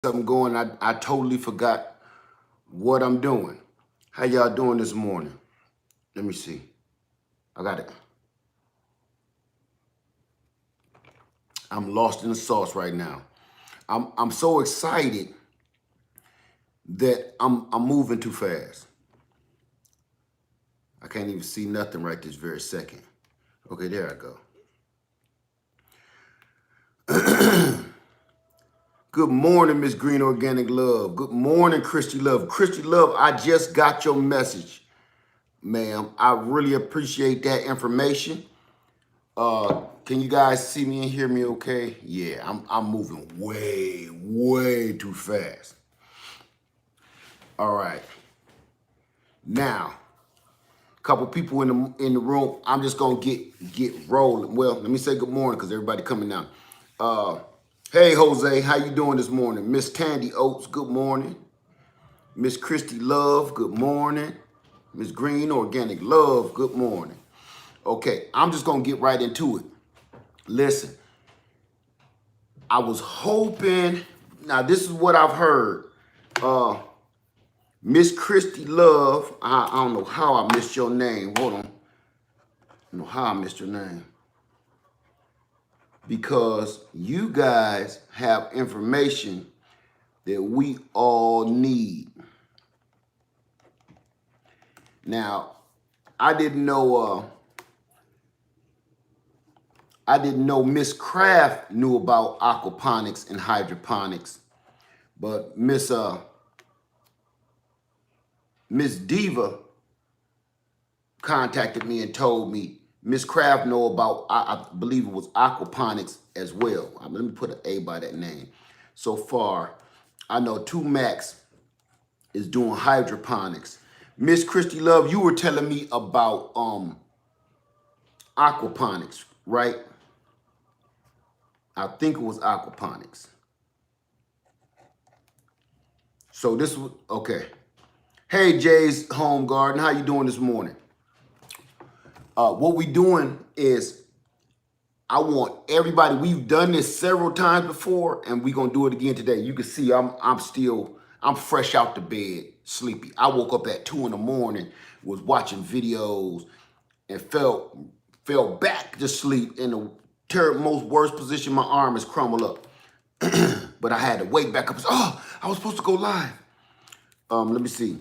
Something going. I totally forgot what I'm doing. How y'all doing this morning? Let me see. I got it. I'm lost in the sauce right now. I'm so excited that I'm moving too fast. I can't even see nothing right this very second. Okay, there I go. Good morning, Miss Green Organic Love. Good morning, Christy Love. Christy Love, I just got your message, ma'am. I really appreciate that information. Can you guys see me and hear me okay? Yeah, I'm moving way too fast. All right. Now, a couple people in the room. I'm just gonna get rolling. Well, let me say good morning because everybody coming now. Hey Jose, how you doing this morning? Miss Candy Oates, good morning. Miss Christy Love, good morning. Miss Green Organic Love, good morning. Okay, I'm just gonna get right into it. Listen, I was hoping. Now this is what I've heard. Miss Christy Love, I don't know how I missed your name. Hold on. I don't know how I missed your name. Because you guys have information that we all need. Now, I didn't know Miss Craft knew about aquaponics and hydroponics, but Miss Diva contacted me and told me Miss Craft know about, I believe it was aquaponics as well. Let me put an A by that name. So far, I know 2 Max is doing hydroponics. Miss Christy Love, you were telling me about aquaponics, right? I think it was aquaponics. So this was, okay. Hey, Jay's Home Garden, how you doing this morning? What we doing is, I want everybody, we've done this several times before, and we're gonna do it again today. You can see I'm fresh out the bed, sleepy. I woke up at 2 in the morning, was watching videos, and fell back to sleep in the most worst position. My arm is crumbled up. But I had to wake back up and say, oh, I was supposed to go live. Let me see.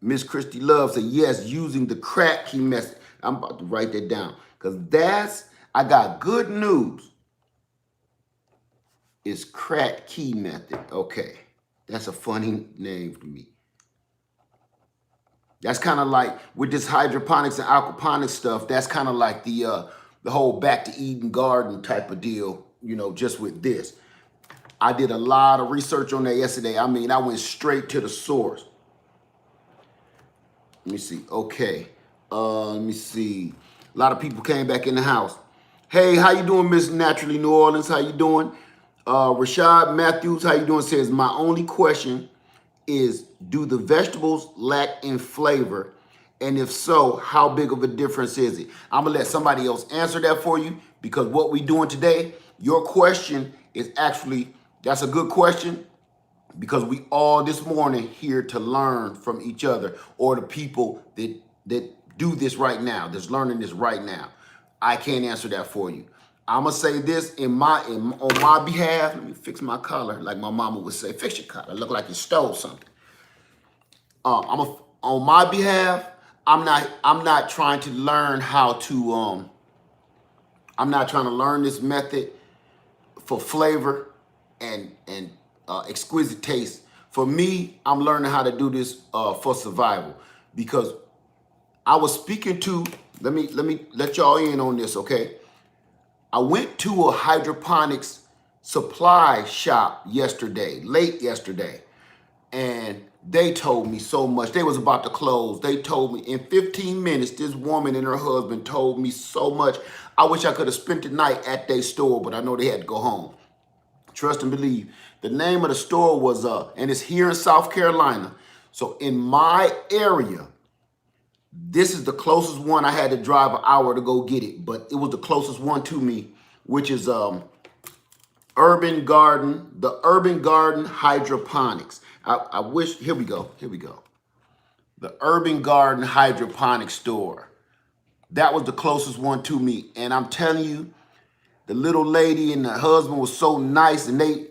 Miss Christy Love said, yes, using the crack key method. I'm about to write that down. Because I got good news. It's crack key method. Okay. That's a funny name for me. That's kind of like with this hydroponics and aquaponics stuff, that's kind of like the whole back to Eden garden type of deal, just with this. I did a lot of research on that yesterday. I mean, I went straight to the source. Let me see. Okay. Let me see. A lot of people came back in the house. Hey, how you doing, Miss Naturally New Orleans? How you doing? Rashad Matthews, how you doing? Says, my only question is, do the vegetables lack in flavor? And if so, how big of a difference is it? I'm gonna let somebody else answer that for you, because what we're doing today, your question is actually, that's a good question, because we all this morning here to learn from each other, or the people that do this right now, that's learning this right now. I can't answer that for you. I'm gonna say this on my behalf. Let me fix my collar, like my mama would say. Fix your collar. Look like you stole something. On my behalf. I'm not trying to learn how to. I'm not trying to learn this method for flavor and exquisite taste. For me, I'm learning how to do this for survival, because I was speaking to. Let me let y'all in on this, okay? I went to a hydroponics supply shop yesterday, late yesterday, and they told me so much. They was about to close. They told me in 15 minutes, this woman and her husband told me so much. I wish I could have spent the night at their store, but I know they had to go home. Trust and believe. The name of the store was, and it's here in South Carolina. So in my area, this is the closest one. I had to drive an hour to go get it, but it was the closest one to me, which is the Urban Garden Hydroponics. I wish, here we go. The Urban Garden Hydroponics store. That was the closest one to me. And I'm telling you, the little lady and the husband was so nice, and they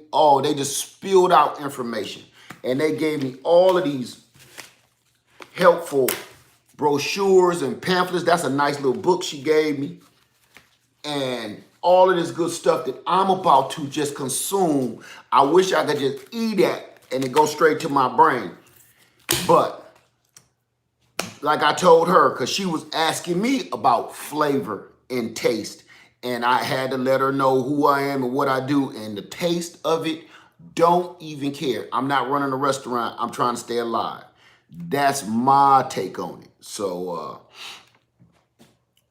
just spilled out information. And they gave me all of these helpful brochures and pamphlets. That's a nice little book she gave me. And all of this good stuff that I'm about to just consume. I wish I could just eat that and it go straight to my brain. But like I told her, because she was asking me about flavor and taste, and I had to let her know who I am and what I do, and the taste of it, don't even care. I'm not running a restaurant. I'm trying to stay alive. That's my take on it. So,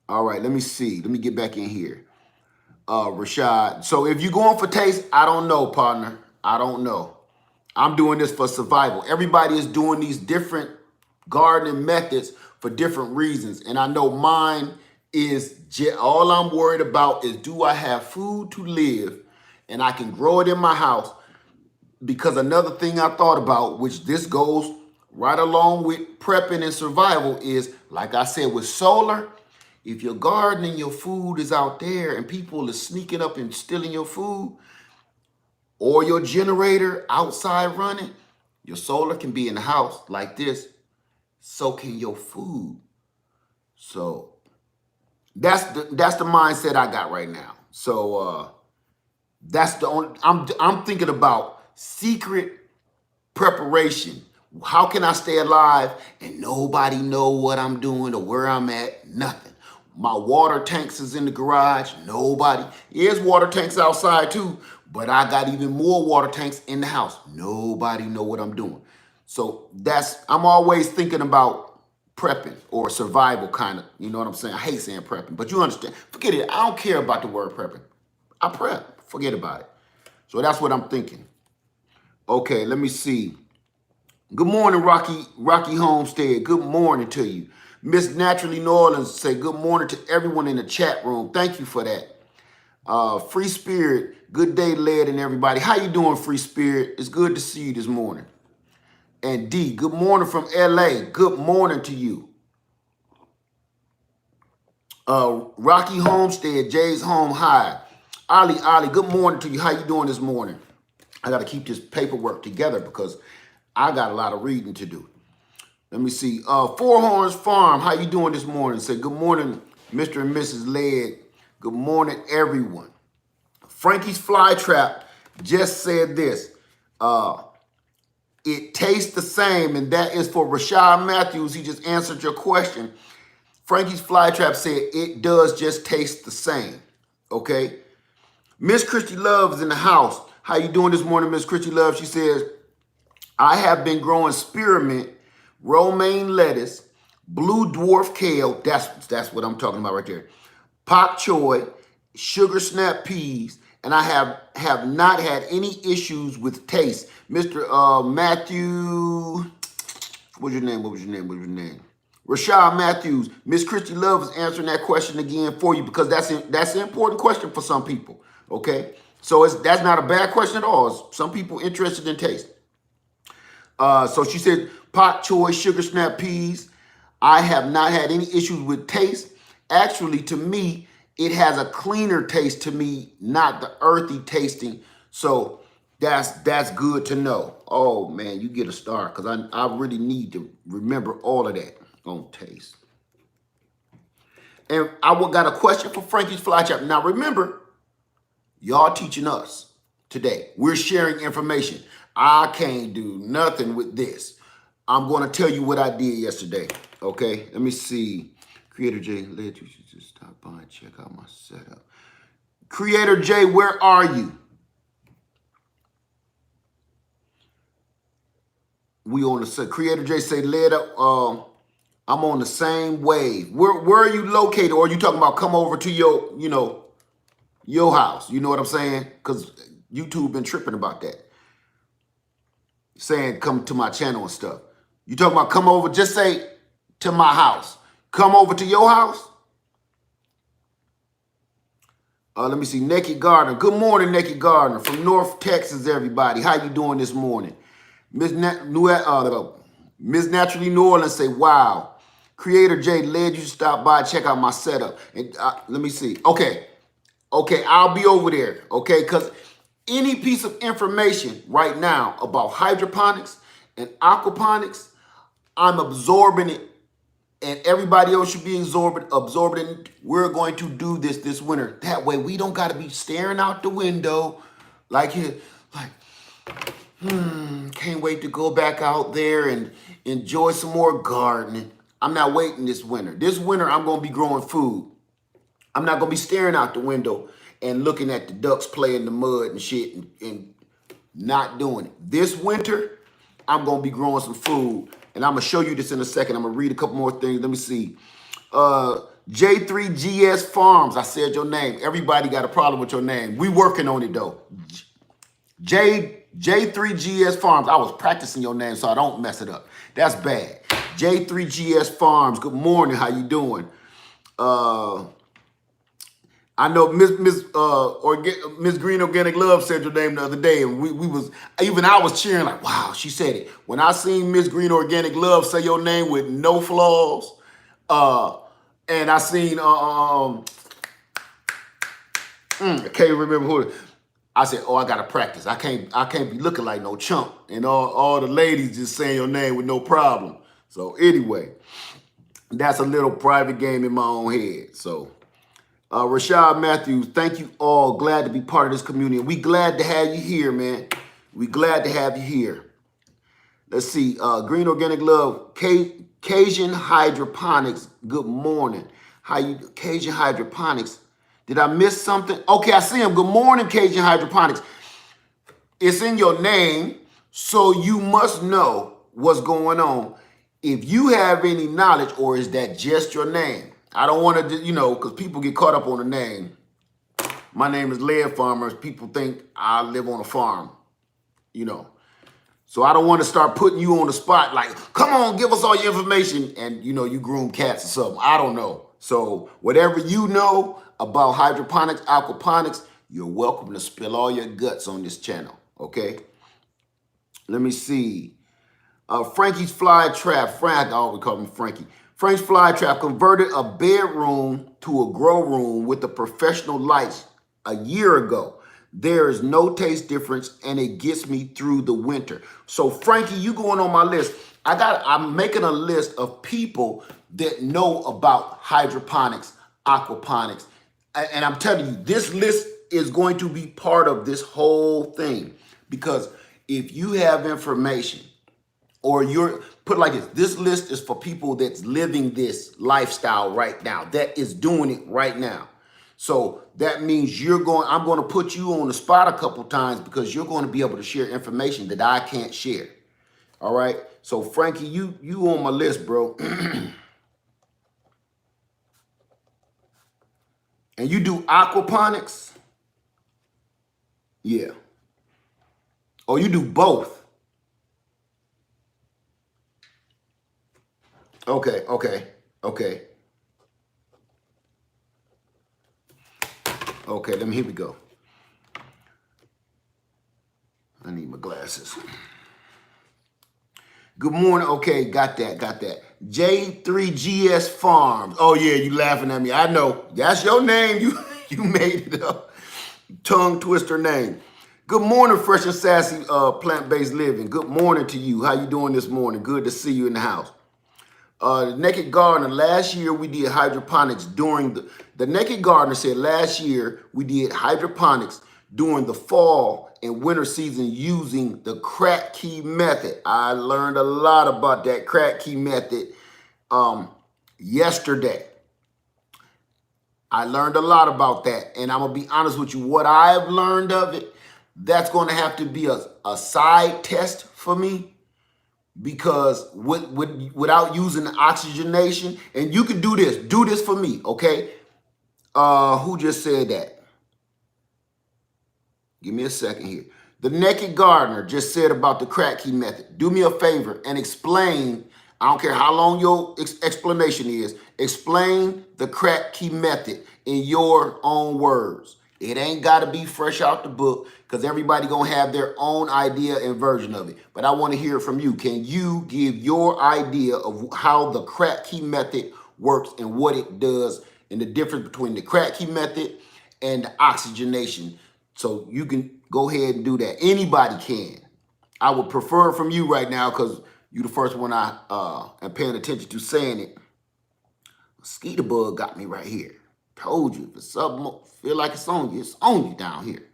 all right, let me see. Let me get back in here. Rashad. So if you're going for taste, I don't know, partner. I don't know. I'm doing this for survival. Everybody is doing these different gardening methods for different reasons. And I know mine is all I'm worried about is, do I have food to live and I can grow it in my house? Because another thing I thought about, which this goes right along with prepping and survival, is, like I said, with solar, if your garden and your food is out there and people are sneaking up and stealing your food, or your generator outside running, your solar can be in the house like this. So can your food. So that's the mindset I got right now. So that's the only, I'm thinking about secret preparation. How can I stay alive and nobody know what I'm doing or where I'm at? Nothing. My water tanks is in the garage. Nobody. There's water tanks outside too, but I got even more water tanks in the house. Nobody know what I'm doing. So I'm always thinking about prepping or survival kind of, you know what I'm saying? I hate saying prepping, but you understand. Forget it. I don't care about the word prepping. I prep. Forget about it. So that's what I'm thinking. Okay, let me see. Good morning, Rocky Homestead. Good morning to you. Miss Naturally New Orleans say good morning to everyone in the chat room. Thank you for that. Free Spirit, good day, led, and everybody. How you doing, Free Spirit? It's good to see you this morning. And D, good morning from LA. Good morning to you. Rocky Homestead, Jay's Home High. Ali, good morning to you. How you doing this morning? I got to keep this paperwork together because I got a lot of reading to do. Let me see. Four Horns Farm, how you doing this morning? Say good morning, Mr. and Mrs. Led. Good morning, everyone. Frankie's Fly Trap just said this. It tastes the same, and that is for Rashad Matthews. He just answered your question. Frankie's Fly Trap said it does just taste the same. Okay. Miss Christy Love is in the house. How you doing this morning, Miss Christy Love? She says, I have been growing spearmint, romaine lettuce, blue dwarf kale, that's what I'm talking about right there, pak choy, sugar snap peas, and I have not had any issues with taste. Mr. Matthew, what was your name? Rashad Matthews. Miss Christy Love is answering that question again for you because that's an important question for some people, okay? So that's not a bad question at all. It's some people interested in taste. So she said, pak choy, sugar snap peas. I have not had any issues with taste. Actually, to me, it has a cleaner taste to me, not the earthy tasting. So that's good to know. Oh man, you get a star because I really need to remember all of that on taste. And I got a question for Frankie's Fly Trap. Now remember, y'all teaching us today. We're sharing information. I can't do nothing with this. I'm going to tell you what I did yesterday. Okay, let me see. Creator J, led you should just stop by and check out my setup. Creator J, where are you? We on the set. Creator J say, led up. I'm on the same wave. Where are you located? Or are you talking about come over to your house? You know what I'm saying? Because YouTube been tripping about that. Saying come to my channel and stuff. You talking about come over, just say to my house. Come over to your house? Let me see, Naked Gardener. Good morning, Naked Gardener from North Texas, everybody. How you doing this morning? Miss Miss Naturally New Orleans say, wow. Creator Jay led you to stop by, check out my setup. And let me see. Okay, I'll be over there. Okay, because any piece of information right now about hydroponics and aquaponics, I'm absorbing it, and everybody else should be absorbing it. We're going to do this winter. That way we don't got to be staring out the window like here, like, can't wait to go back out there and enjoy some more gardening. I'm not waiting this winter. This winter, I'm going to be growing food. I'm not going to be staring out the window and looking at the ducks play in the mud and shit and not doing it. This winter, I'm going to be growing some food. And I'm going to show you this in a second. I'm going to read a couple more things. Let me see. J3GS Farms. I said your name. Everybody got a problem with your name. We working on it, though. J3GS Farms. I was practicing your name so I don't mess it up. That's bad. J3GS Farms. Good morning. How you doing? I know Miss Green Organic Love said your name the other day, and I was cheering like, wow, she said it. When I seen Miss Green Organic Love say your name with no flaws, and I seen I can't remember who. I said, oh, I gotta practice. I can't be looking like no chump, and all the ladies just saying your name with no problem. So anyway, that's a little private game in my own head. So. Rashad Matthews, thank you all. Glad to be part of this community. We glad to have you here, man. We glad to have you here. Let's see. Green Organic Love, Cajun Hydroponics. Good morning. How you, Cajun Hydroponics? Did I miss something? Okay, I see him. Good morning, Cajun Hydroponics. It's in your name, so you must know what's going on. If you have any knowledge, or is that just your name? I don't want to, because people get caught up on the name. My name is Lead Farmers. People think I live on a farm, So I don't want to start putting you on the spot like, come on, give us all your information. And, you groom cats or something. I don't know. So whatever you know about hydroponics, aquaponics, you're welcome to spill all your guts on this channel, okay? Let me see. Frankie's Fly Trap. I always call him Frankie. Frank's Fly Trap converted a bedroom to a grow room with the professional lights a year ago. There is no taste difference, and it gets me through the winter. So Frankie, you going on my list. I'm making a list of people that know about hydroponics, aquaponics. And I'm telling you, this list is going to be part of this whole thing, because if you have information, or you're put like this list is for people that's living this lifestyle right now, that is doing it right now. So that means I'm going to put you on the spot a couple times, because you're going to be able to share information that I can't share. All right. So Frankie, you on my list, bro. And you do aquaponics? Yeah. Or you do both? Okay. Here we go. I need my glasses. Good morning. Okay, got that. J3GS Farms. Oh yeah, you laughing at me. I know. That's your name. You made it up. Tongue twister name. Good morning, Fresh and Sassy Plant-Based Living. Good morning to you. How you doing this morning? Good to see you in the house. Naked Gardener, last year we did hydroponics during the Naked Gardener said last year we did hydroponics during the fall and winter season using the crack key method. I learned a lot about that crack key method yesterday. I learned a lot about that, and I'm gonna be honest with you, what I've learned of it, that's gonna have to be a side test for me. Because without using the oxygenation, and you can do this for me, okay? Who just said that? Give me a second here. The Naked Gardener just said about the crack key method. Do me a favor and explain, I don't care how long your explanation is, explain the crack key method in your own words. It ain't got to be fresh out the book because everybody going to have their own idea and version of it. But I want to hear from you. Can you give your idea of how the crack key method works and what it does and the difference between the crack key method and the oxygenation? So you can go ahead and do that. Anybody can. I would prefer from you right now because you're the first one I am paying attention to saying it. Mosquito bug got me right here. Told you, if it's something feel like it's on you down here.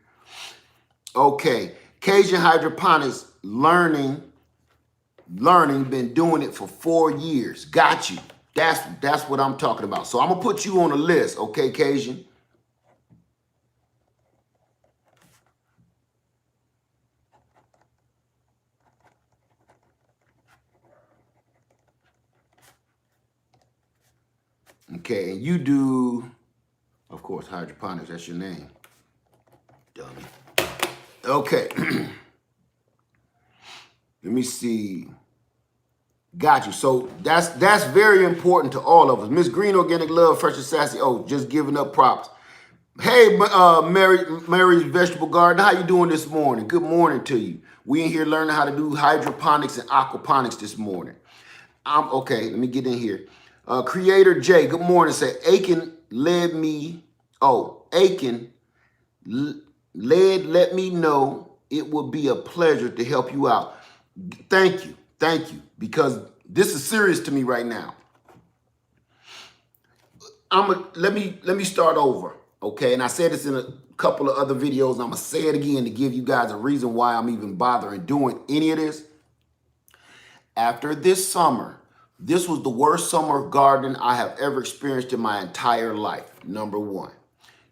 Okay, Cajun Hydroponics learning, been doing it for 4 years. Got you. That's what I'm talking about. So I'm gonna put you on a list, okay, Cajun? Okay, and you do, of course, hydroponics, that's your name. Dummy. Okay. Let me see. Got you. So that's very important to all of us. Miss Green, Organic Love, Fresh and Sassy. Oh, just giving up props. Hey, Mary's Vegetable Garden, how you doing this morning? Good morning to you. We in here learning how to do hydroponics and aquaponics this morning. Okay, let me get in here. Creator J, good morning. Say, Aiken let me know it would be a pleasure to help you out. Thank you, because this is serious to me right now. Let me start over, okay? And I said this in a couple of other videos, and I'm gonna say it again to give you guys a reason why I'm even bothering doing any of this. After this summer, this was the worst summer of gardening I have ever experienced in my entire life, number one.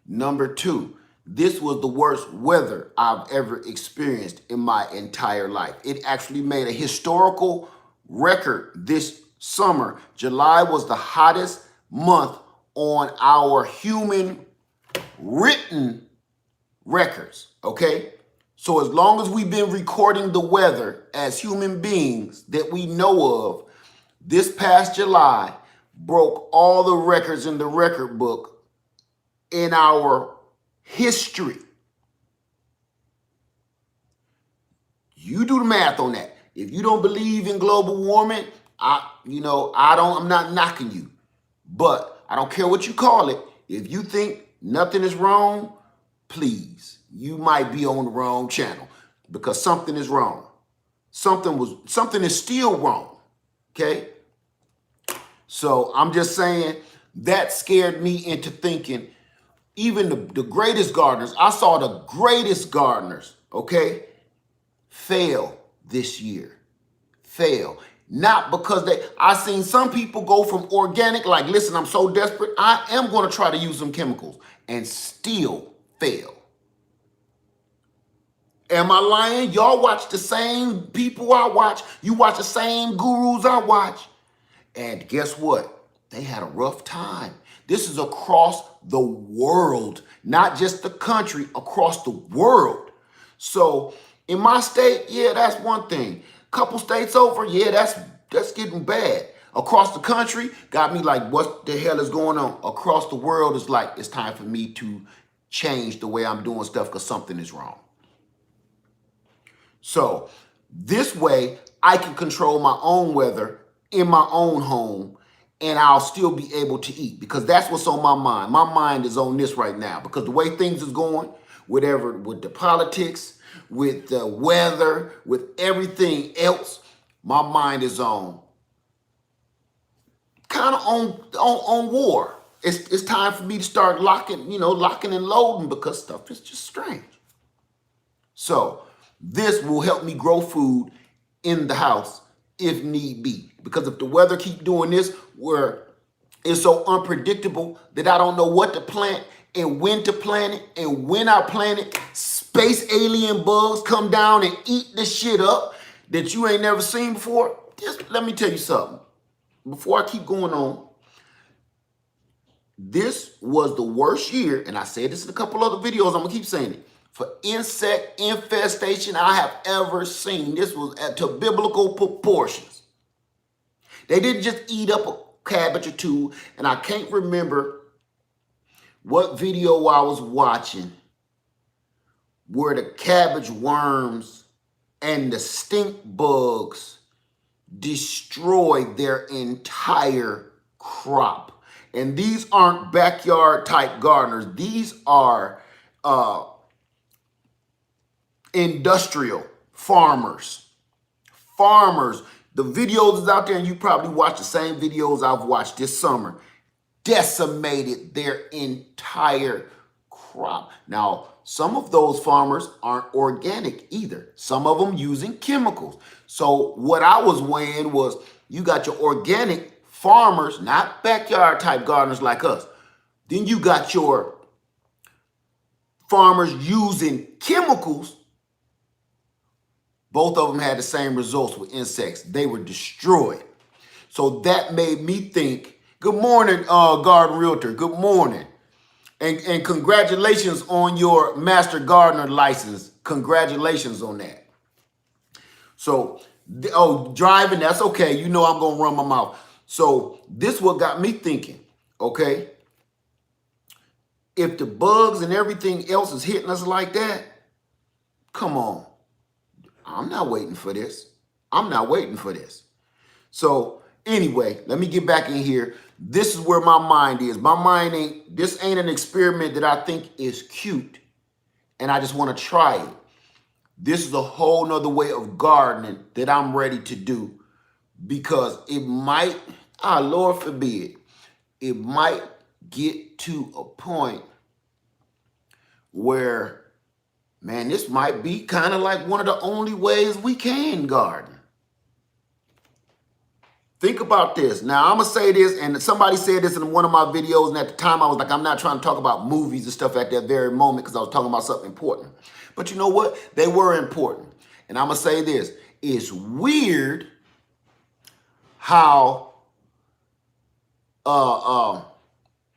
Number two, this was the worst weather I've ever experienced in my entire life. It actually made a historical record this summer. July was the hottest month on our human written records, okay? So as long as we've been recording the weather as human beings that we know of, this past July broke all the records in the record book in our history. You do the math on that. If you don't believe in global warming, I'm not knocking you. But I don't care what you call it. If you think nothing is wrong, please, you might be on the wrong channel because something is wrong. Something is still wrong. Okay? So I'm just saying that scared me into thinking even the greatest gardeners, I saw the greatest gardeners, okay, fail this year. Fail. Not because I seen some people go from organic, like, listen, I'm so desperate, I am going to try to use some chemicals and still fail. Am I lying? Y'all watch the same people I watch. You watch the same gurus I watch. And guess what? They had a rough time. This is across the world, not just the country, across the world. So in my state, yeah, that's one thing. Couple states over, yeah, that's getting bad. Across the country, got me like, what the hell is going on? Across the world is like, it's time for me to change the way I'm doing stuff because something is wrong. So this way, I can control my own weather in my own home, and I'll still be able to eat because that's what's on my mind. My mind is on this right now because the way things is going, whatever, with the politics, with the weather, with everything else, my mind is on kind of on war. It's time for me to start locking and loading because stuff is just strange. So this will help me grow food in the house if need be. Because if the weather keep doing this, where it's so unpredictable that I don't know what to plant and when to plant it, and when I plant it, space alien bugs come down and eat the shit up that you ain't never seen before. Just let me tell you something. Before I keep going on, this was the worst year, and I said this in a couple other videos, I'm gonna keep saying it, for insect infestation I have ever seen. This was to biblical proportions. They didn't just eat up a cabbage or two, and I can't remember what video I was watching, where the cabbage worms and the stink bugs destroy their entire crop. And these aren't backyard type gardeners. These are industrial farmers. Farmers. The videos is out there, and you probably watch the same videos I've watched this summer. Decimated their entire crop. Now, some of those farmers aren't organic either. Some of them using chemicals. So what I was weighing was, you got your organic farmers, not backyard type gardeners like us. Then you got your farmers using chemicals. Both of them had the same results with insects. They were destroyed. So that made me think, good morning, Garden Realtor. Good morning. And congratulations on your Master Gardener license. Congratulations on that. So, driving, that's okay. You know I'm going to run my mouth. So this what got me thinking, okay? If the bugs and everything else is hitting us like that, come on. I'm not waiting for this. I'm not waiting for this. So anyway, let me get back in here. This is where my mind is. My mind this ain't an experiment that I think is cute and I just want to try it. This is a whole nother way of gardening that I'm ready to do, because it might, Lord forbid, it might get to a point where, man, this might be kind of like one of the only ways we can garden. Think about this. Now, I'm going to say this, and somebody said this in one of my videos, and at the time I was like, I'm not trying to talk about movies and stuff at that very moment because I was talking about something important. But you know what? They were important. And I'm going to say this. It's weird how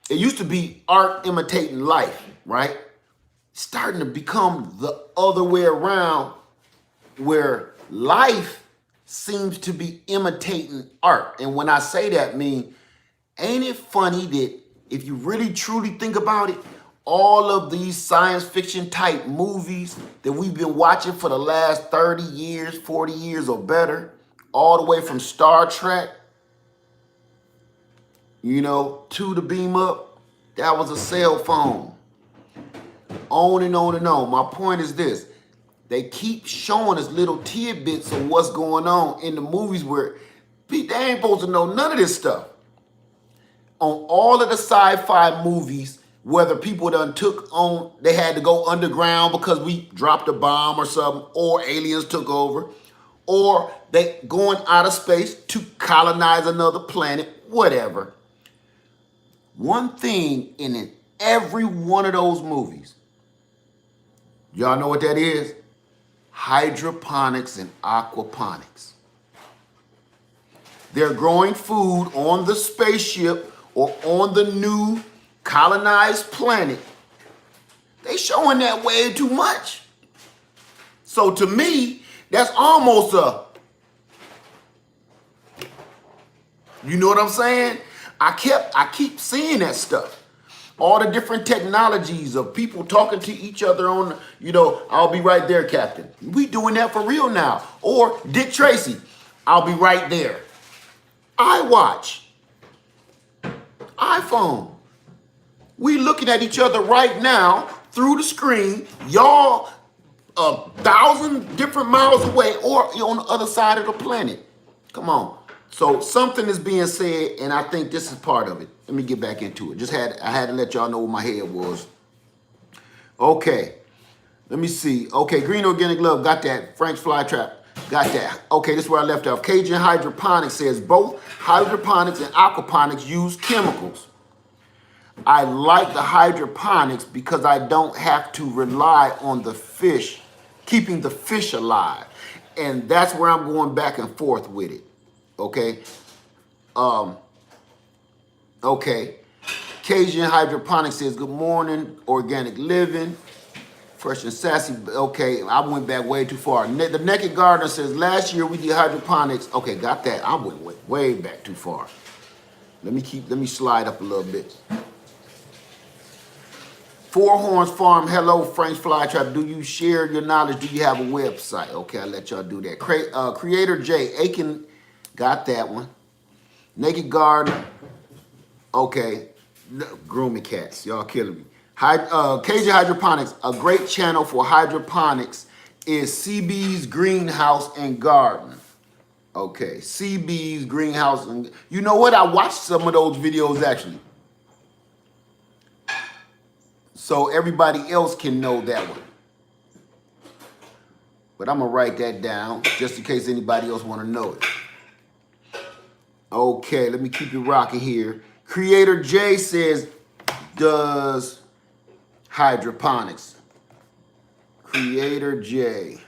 it used to be art imitating life, right? Starting to become the other way around, where life seems to be imitating art. And when I say that, mean, ain't it funny that if you really truly think about it, all of these science fiction type movies that we've been watching for the last 30 years, 40 years or better, all the way from Star Trek, you know, to the beam up, that was a cell phone. On and on and on. My point is this. They keep showing us little tidbits of what's going on in the movies where they ain't supposed to know none of this stuff. On all of the sci-fi movies, whether people done took on, they had to go underground because we dropped a bomb or something, or aliens took over, or they going out of space to colonize another planet, whatever. One thing in every one of those movies, y'all know what that is? Hydroponics and aquaponics. They're growing food on the spaceship or on the new colonized planet. They showing that way too much. So to me, that's almost you know what I'm saying? I keep seeing that stuff. All the different technologies of people talking to each other on, you know, I'll be right there, Captain. We doing that for real now. Or Dick Tracy, I'll be right there. iWatch, iPhone. We looking at each other right now through the screen. Y'all 1,000 different miles away or on the other side of the planet. Come on. So something is being said, and I think this is part of it. Let me get back into it. I had to let y'all know where my head was. Okay, let me see. Okay, Green Organic Love, got that. Frank's Flytrap, got that. Okay, this is where I left off. Cajun Hydroponics says both hydroponics and aquaponics use chemicals. I like the hydroponics because I don't have to rely on the fish, keeping the fish alive. And that's where I'm going back and forth with it. Okay. Okay. Cajun Hydroponics says, good morning, Organic Living. Fresh and Sassy. Okay, I went back way too far. The Naked Gardener says, last year we did hydroponics. Okay, got that. I went way back too far. Let me slide up a little bit. Four Horns Farm, hello, French Fly Trap. Do you share your knowledge? Do you have a website? Okay, I'll let y'all do that. Creator J, Aiken, got that one. Naked Garden, okay. Grooming cats, y'all killing me. KJ Hydroponics, a great channel for hydroponics is CB's Greenhouse and Garden. Okay, CB's Greenhouse and, you know what? I watched some of those videos actually. So everybody else can know that one. But I'm gonna write that down just in case anybody else wanna know it. Okay, let me keep it rocking here. Creator J says, does hydroponics. Creator J.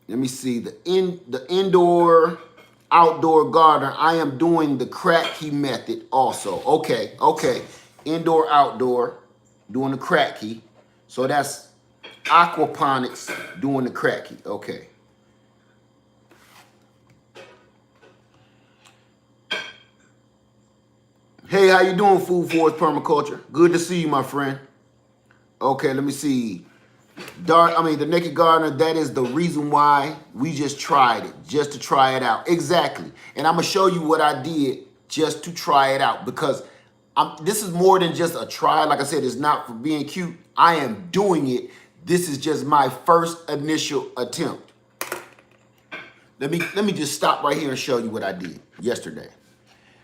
Let me see, the indoor, outdoor gardener. I am doing the crack key method also. Okay. Indoor, outdoor, doing the crack key. So that's aquaponics, doing the crack key. Okay. Hey, how you doing, Food Forest Permaculture? Good to see you, my friend. Okay, let me see. The Naked Gardener, that is the reason why we just tried it, just to try it out. Exactly. And I'm going to show you what I did just to try it out, because this is more than just a try. Like I said, it's not for being cute. I am doing it. This is just my first initial attempt. Let me just stop right here and show you what I did yesterday.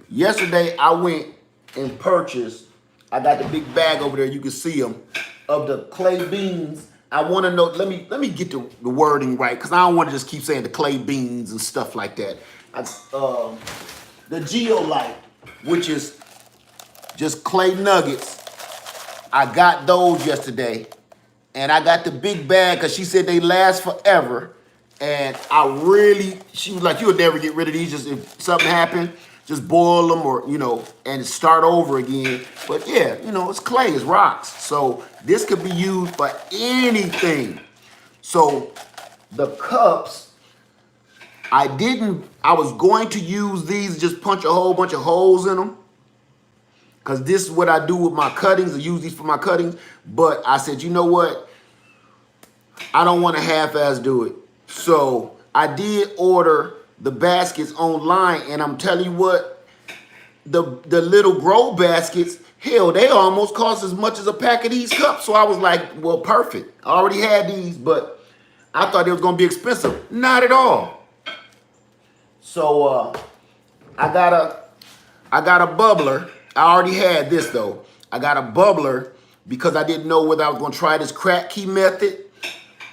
Yesterday, I went and purchased, I got the big bag over there, you can see them, of the clay beans. I want to know, let me get the wording right, because I don't want to just keep saying the clay beans and stuff like that. The Geolite, which is just clay nuggets. I got those yesterday, and I got the big bag because she said they last forever. And she was like, you'll never get rid of these, just if something happened, just boil them or, and start over again. But yeah, it's clay, it's rocks. So this could be used for anything. So the cups, I was going to use these, just punch a whole bunch of holes in them, because this is what I do with my cuttings. I use these for my cuttings. But I said, you know what? I don't want to half-ass do it. So I did order the baskets online, and I'm telling you what, the little grow baskets, hell, they almost cost as much as a pack of these cups. So I was like, well, perfect. I already had these, but I thought it was gonna be expensive. Not at all. So I got a bubbler. I already had this though. I got a bubbler because I didn't know whether I was gonna try this crack key method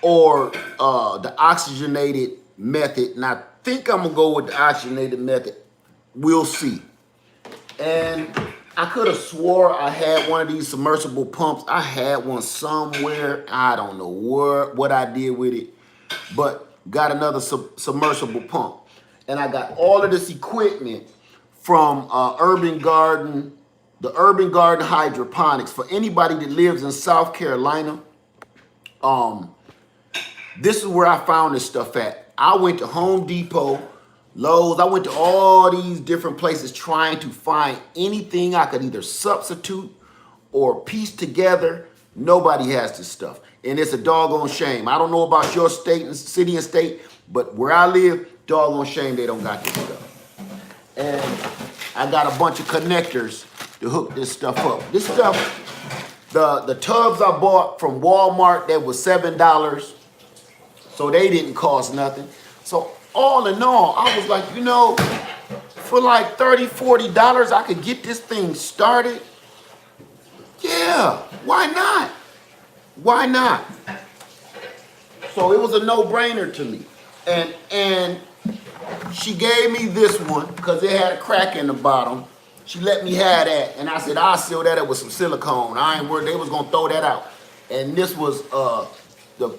or the oxygenated method. And I think I'm gonna go with the oxygenated method. We'll see. And I could have swore I had one of these submersible pumps. I had one somewhere. I don't know what I did with it, but got another submersible pump. And I got all of this equipment from Urban Garden, the Urban Garden Hydroponics. For anybody that lives in South Carolina, this is where I found this stuff at. I went to Home Depot, Lowe's. I went to all these different places trying to find anything I could either substitute or piece together. Nobody has this stuff. And it's a doggone shame. I don't know about your state and city and state, but where I live, doggone shame they don't got this stuff. And I got a bunch of connectors to hook this stuff up. This stuff, the tubs I bought from Walmart, that was $7. So they didn't cost nothing. So all in all, I was like, for like $30, $40, I could get this thing started. Yeah, why not? Why not? So it was a no-brainer to me. And she gave me this one because it had a crack in the bottom. She let me have that, and I said, I'll seal that up with some silicone. I ain't worried, they was gonna throw that out. And this was,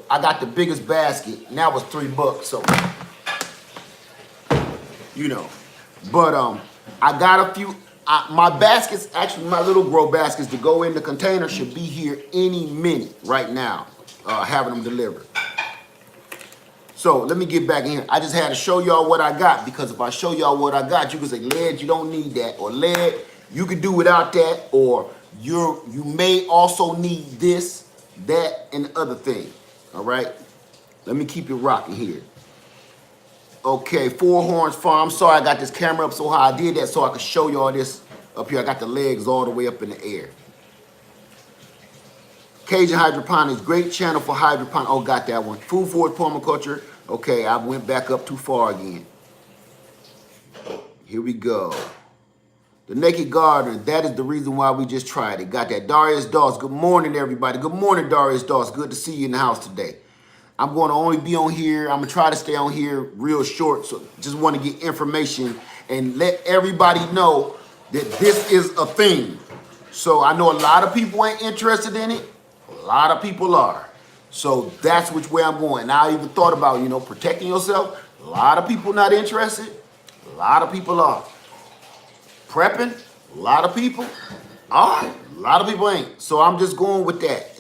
I got the biggest basket, and that was $3, so, But I got a few, my baskets, actually my little grow baskets to go in the container should be here any minute right now, having them delivered. So let me get back in here. I just had to show y'all what I got, because if I show y'all what I got, you can say, lead, you don't need that, or lead, you can do without that, or you may also need this, that, and the other thing. All right? Let me keep it rocking here. Okay, Four Horns Farm. Sorry I got this camera up so high. I did that so I could show y'all this up here. I got the legs all the way up in the air. Cajun Hydroponics, great channel for hydroponics. Oh, got that one. Food forward permaculture. Okay, I went back up too far again. Here we go. The Naked Gardener, that is the reason why we just tried it. Got that. Darius Dawes, good morning, everybody. Good morning, Darius Dawes. Good to see you in the house today. I'm going to only be on here. I'm going to try to stay on here real short. So just want to get information and let everybody know that this is a thing. So I know a lot of people ain't interested in it. A lot of people are. So that's which way I'm going. Now I even thought about, protecting yourself. A lot of people not interested. A lot of people are. Prepping, a lot of people are. A lot of people ain't. So I'm just going with that.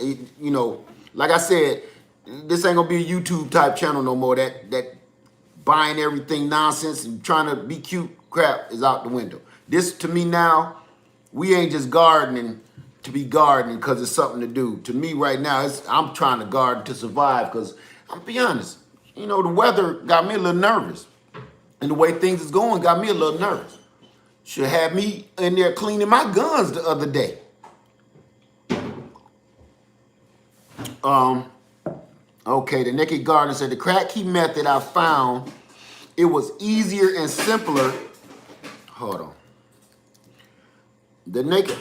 Like I said, this ain't gonna be a YouTube type channel no more. That buying everything nonsense and trying to be cute crap is out the window. This, to me now, we ain't just gardening to be gardening because it's something to do. To me right now, I'm trying to garden to survive, because I'm be honest, the weather got me a little nervous. And the way things is going got me a little nervous. Should have me in there cleaning my guns the other day. Okay, the Naked Gardener said the crack key method I found, it was easier and simpler. Hold on. The Naked,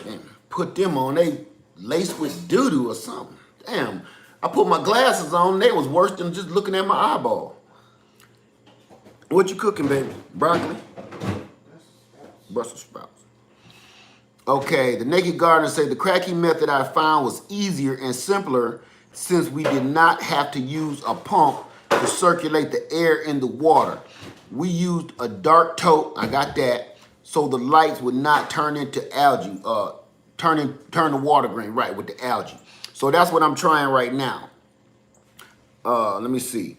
put them on, they laced with doo-doo or something. Damn, I put my glasses on, they was worse than just looking at my eyeball. What you cooking, baby? Broccoli? Brussels sprouts. Okay, the Naked Gardener said the cracking method I found was easier and simpler since we did not have to use a pump to circulate the air in the water. We used a dark tote, I got that, so the lights would not turn into algae, turn the water green, right, with the algae. So that's what I'm trying right now. Let me see.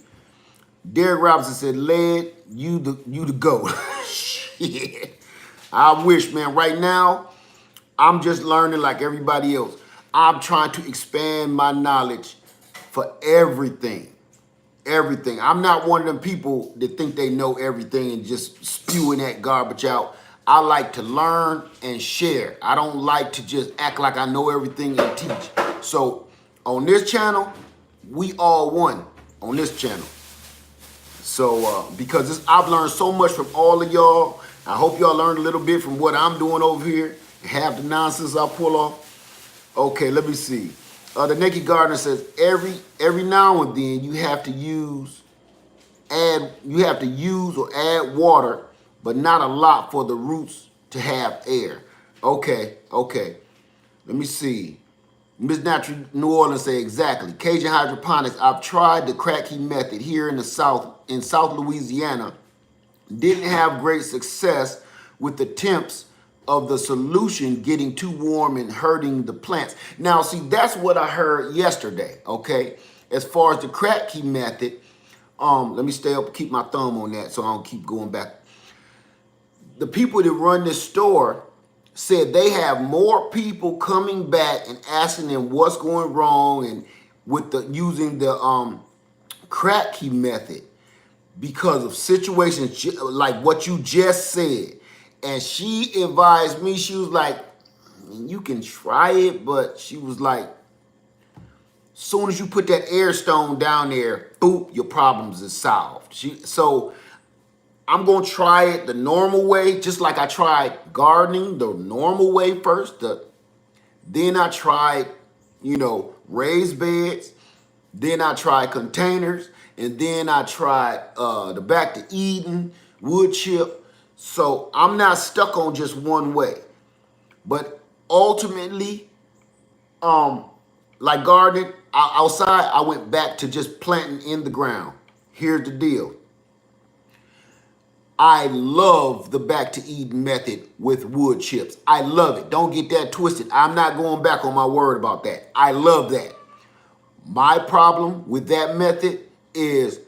Derek Robinson said, lead, you the go. Shit. I wish, man. Right now, I'm just learning like everybody else. I'm trying to expand my knowledge for everything. Everything. I'm not one of them people that think they know everything and just spewing that garbage out. I like to learn and share. I don't like to just act like I know everything and teach. So on this channel, we all one on this channel. So because I've learned so much from all of y'all. I hope y'all learned a little bit from what I'm doing over here. Half the nonsense I pull off. Okay, let me see. The Naked Gardener says every now and then you have to use or add water, but not a lot for the roots to have air. Okay. Let me see. Miss Natural New Orleans say exactly. Cajun Hydroponics, I've tried the crack key method here in South Louisiana. Didn't have great success with the temps of the solution getting too warm and hurting the plants. Now, see, that's what I heard yesterday, okay? As far as the crack key method, let me stay up, keep my thumb on that so I don't keep going back. The people that run this store said they have more people coming back and asking them what's going wrong and with using the crack key method, because of situations like what you just said. And she advised me, she was like, you can try it, but she was like, soon as you put that air stone down there, boop, your problems is solved. So I'm gonna try it the normal way, just like I tried gardening the normal way first. Then I tried, raised beds. Then I tried containers. And then I tried the Back to Eden, wood chip. So I'm not stuck on just one way. But ultimately, like gardening, outside, I went back to just planting in the ground. Here's the deal. I love the Back to Eden method with wood chips. I love it. Don't get that twisted. I'm not going back on my word about that. I love that. My problem with that method is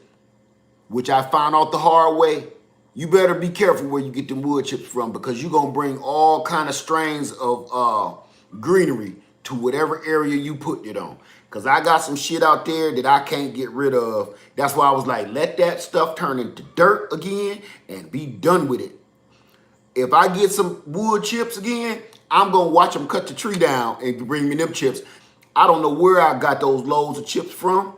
which I found out the hard way, you better be careful where you get them wood chips from, because you're gonna bring all kind of strains of greenery to whatever area you put it on. Cause I got some shit out there that I can't get rid of. That's why I was like, let that stuff turn into dirt again and be done with it. If I get some wood chips again, I'm gonna watch them cut the tree down and bring me them chips. I don't know where I got those loads of chips from.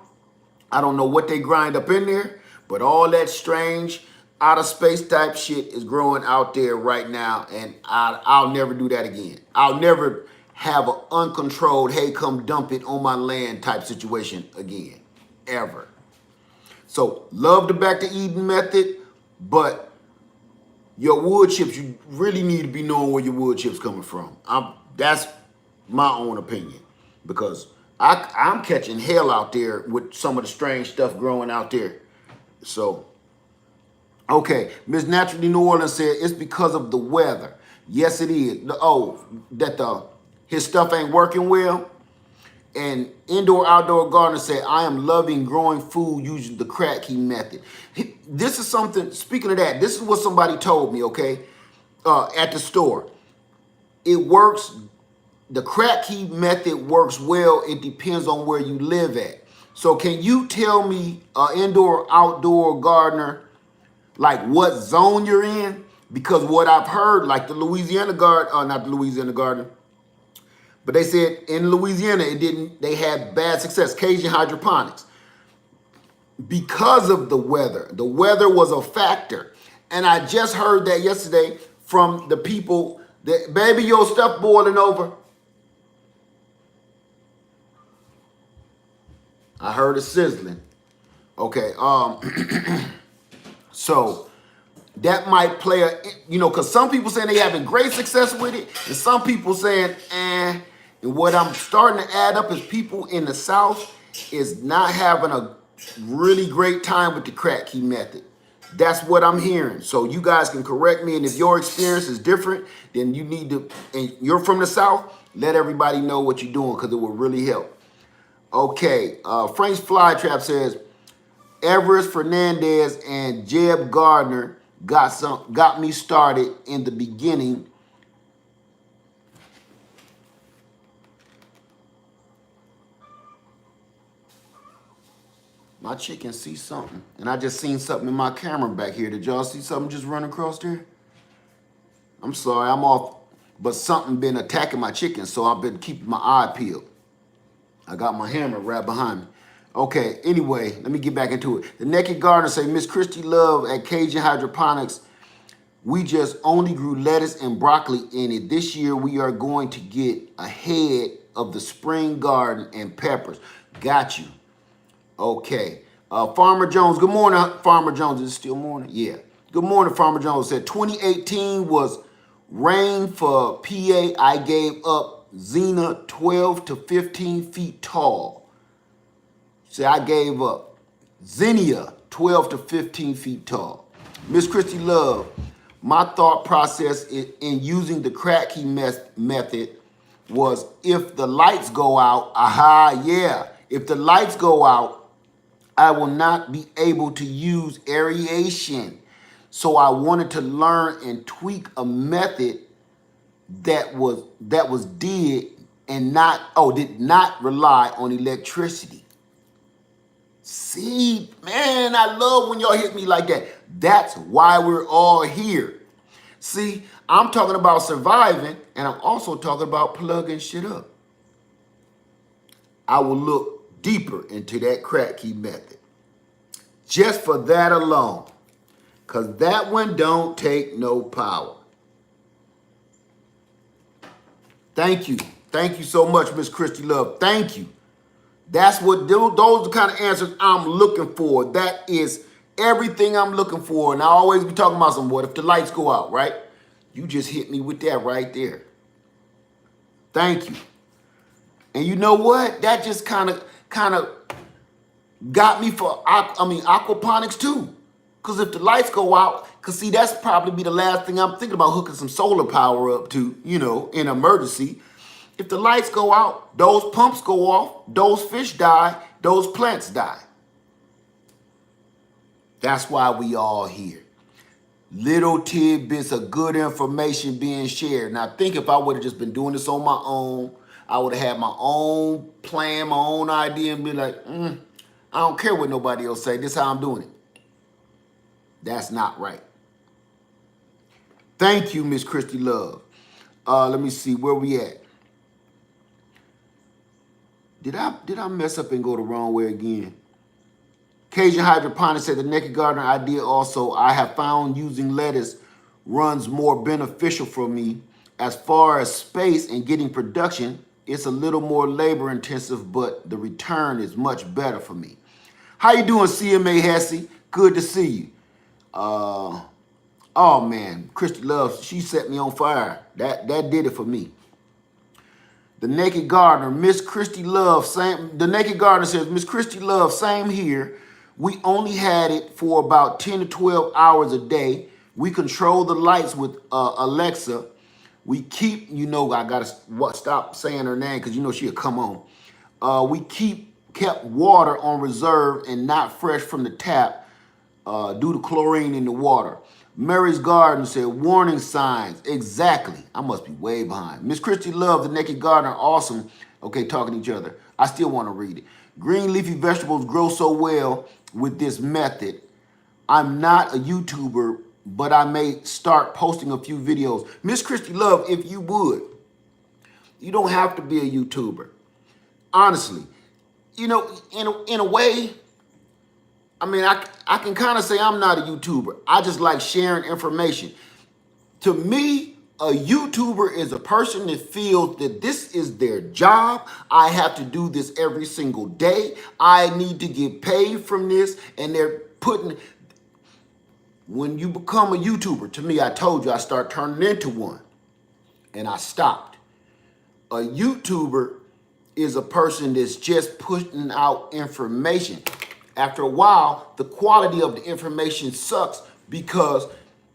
I don't know what they grind up in there, but all that strange out of space type shit is growing out there right now, and I'll never do that again. I'll never have an uncontrolled, hey, come dump it on my land type situation again, ever. So love the back to Eden method, but your wood chips, you really need to be knowing where your wood chips coming from. That's my own opinion, because I'm catching hell out there with some of the strange stuff growing out there. So, okay, Miss Naturally New Orleans said it's because of the weather. Yes, it is. His stuff ain't working well. And Indoor Outdoor Gardener said, I am loving growing food using the crack key method. This is something, speaking of that, this is what somebody told me, okay, at the store. It works, the crack key method works well. It depends on where you live at. So can you tell me, Indoor Outdoor Gardener, like what zone you're in? Because what I've heard, like the Louisiana Garden, not the Louisiana Garden, but they said in Louisiana, they had bad success, Cajun Hydroponics. Because of the weather. The weather was a factor. And I just heard that yesterday from the people that, baby, your stuff boiling over. I heard it sizzling. Okay, so that might play because some people saying they having great success with it, and some people saying, eh. And what I'm starting to add up is people in the South is not having a really great time with the crack key method. That's what I'm hearing. So you guys can correct me, and if your experience is different, then you need to, and you're from the South, let everybody know what you're doing, because it will really help. Okay, Frank's Flytrap says, Everest Fernandez and Jeb Gardner got me started in the beginning. My chicken see something, and I just seen something in my camera back here. Did y'all see something just run across there? I'm sorry, I'm off, but something been attacking my chicken, so I've been keeping my eye peeled. I got my hammer right behind me. Okay, anyway, let me get back into it. The Naked Gardener say, Miss Christy Love at Cajun Hydroponics, we just only grew lettuce and broccoli in it. This year, we are going to get ahead of the spring garden and peppers. Got you. Okay. Farmer Jones, good morning, Farmer Jones. Is it still morning? Yeah. Good morning, Farmer Jones. Said 2018 was rain for PA. I gave up Xena 12 to 15 feet tall. See, I gave up Xenia 12 to 15 feet tall. Miss Christy Love, my thought process in using the crack key method was if the lights go out, if the lights go out, I will not be able to use aeration. So I wanted to learn and tweak a method that did not rely on electricity. See, man, I love when y'all hit me like that. That's why we're all here. See, I'm talking about surviving, and I'm also talking about plugging shit up. I will look deeper into that crack key method. Just for that alone. Because that one don't take no power. Thank you. Thank you so much, Miss Christy Love. Thank you. That's what, those are the kind of answers I'm looking for. That is everything I'm looking for. And I always be talking about what if the lights go out, right? You just hit me with that right there. Thank you. And you know what? That just kind of got me for, aquaponics too. Because if the lights go out, because see, that's probably be the last thing I'm thinking about hooking some solar power up to, in emergency. If the lights go out, those pumps go off, those fish die, those plants die. That's why we all here. Little tidbits of good information being shared. Now think if I would have just been doing this on my own, I would have had my own plan, my own idea, and be like, I don't care what nobody else say. This is how I'm doing it. That's not right. Thank you, Miss Christy Love. Let me see where we at. Did I mess up and go the wrong way again? Cajun Hydroponics said the naked gardener idea also, I have found using lettuce runs more beneficial for me. As far as space and getting production, it's a little more labor intensive, but the return is much better for me. How you doing, CMA Hesse? Good to see you. Oh man, Christy Love, she set me on fire. That did it for me. The Naked Gardener, Miss Christy Love, same. The Naked Gardener says, Miss Christy Love, same here. We only had it for about 10 to 12 hours a day. We control the lights with Alexa. We keep, I gotta stop saying her name because she'll come on. We kept water on reserve and not fresh from the tap due to chlorine in the water. Mary's Garden said, warning signs. Exactly. I must be way behind. Miss Christy Love, the Naked Gardener, awesome. Okay, talking to each other. I still want to read it. Green leafy vegetables grow so well with this method. I'm not a YouTuber, but I may start posting a few videos. Miss Christy Love, if you would, you don't have to be a YouTuber. Honestly, in a way, I mean, I can kind of say I'm not a YouTuber. I just like sharing information. To me, a YouTuber is a person that feels that this is their job. I have to do this every single day. I need to get paid from this. And they're putting, when you become a YouTuber, to me, I told you I start turning into one. And I stopped. A YouTuber is a person that's just putting out information. After a while, the quality of the information sucks because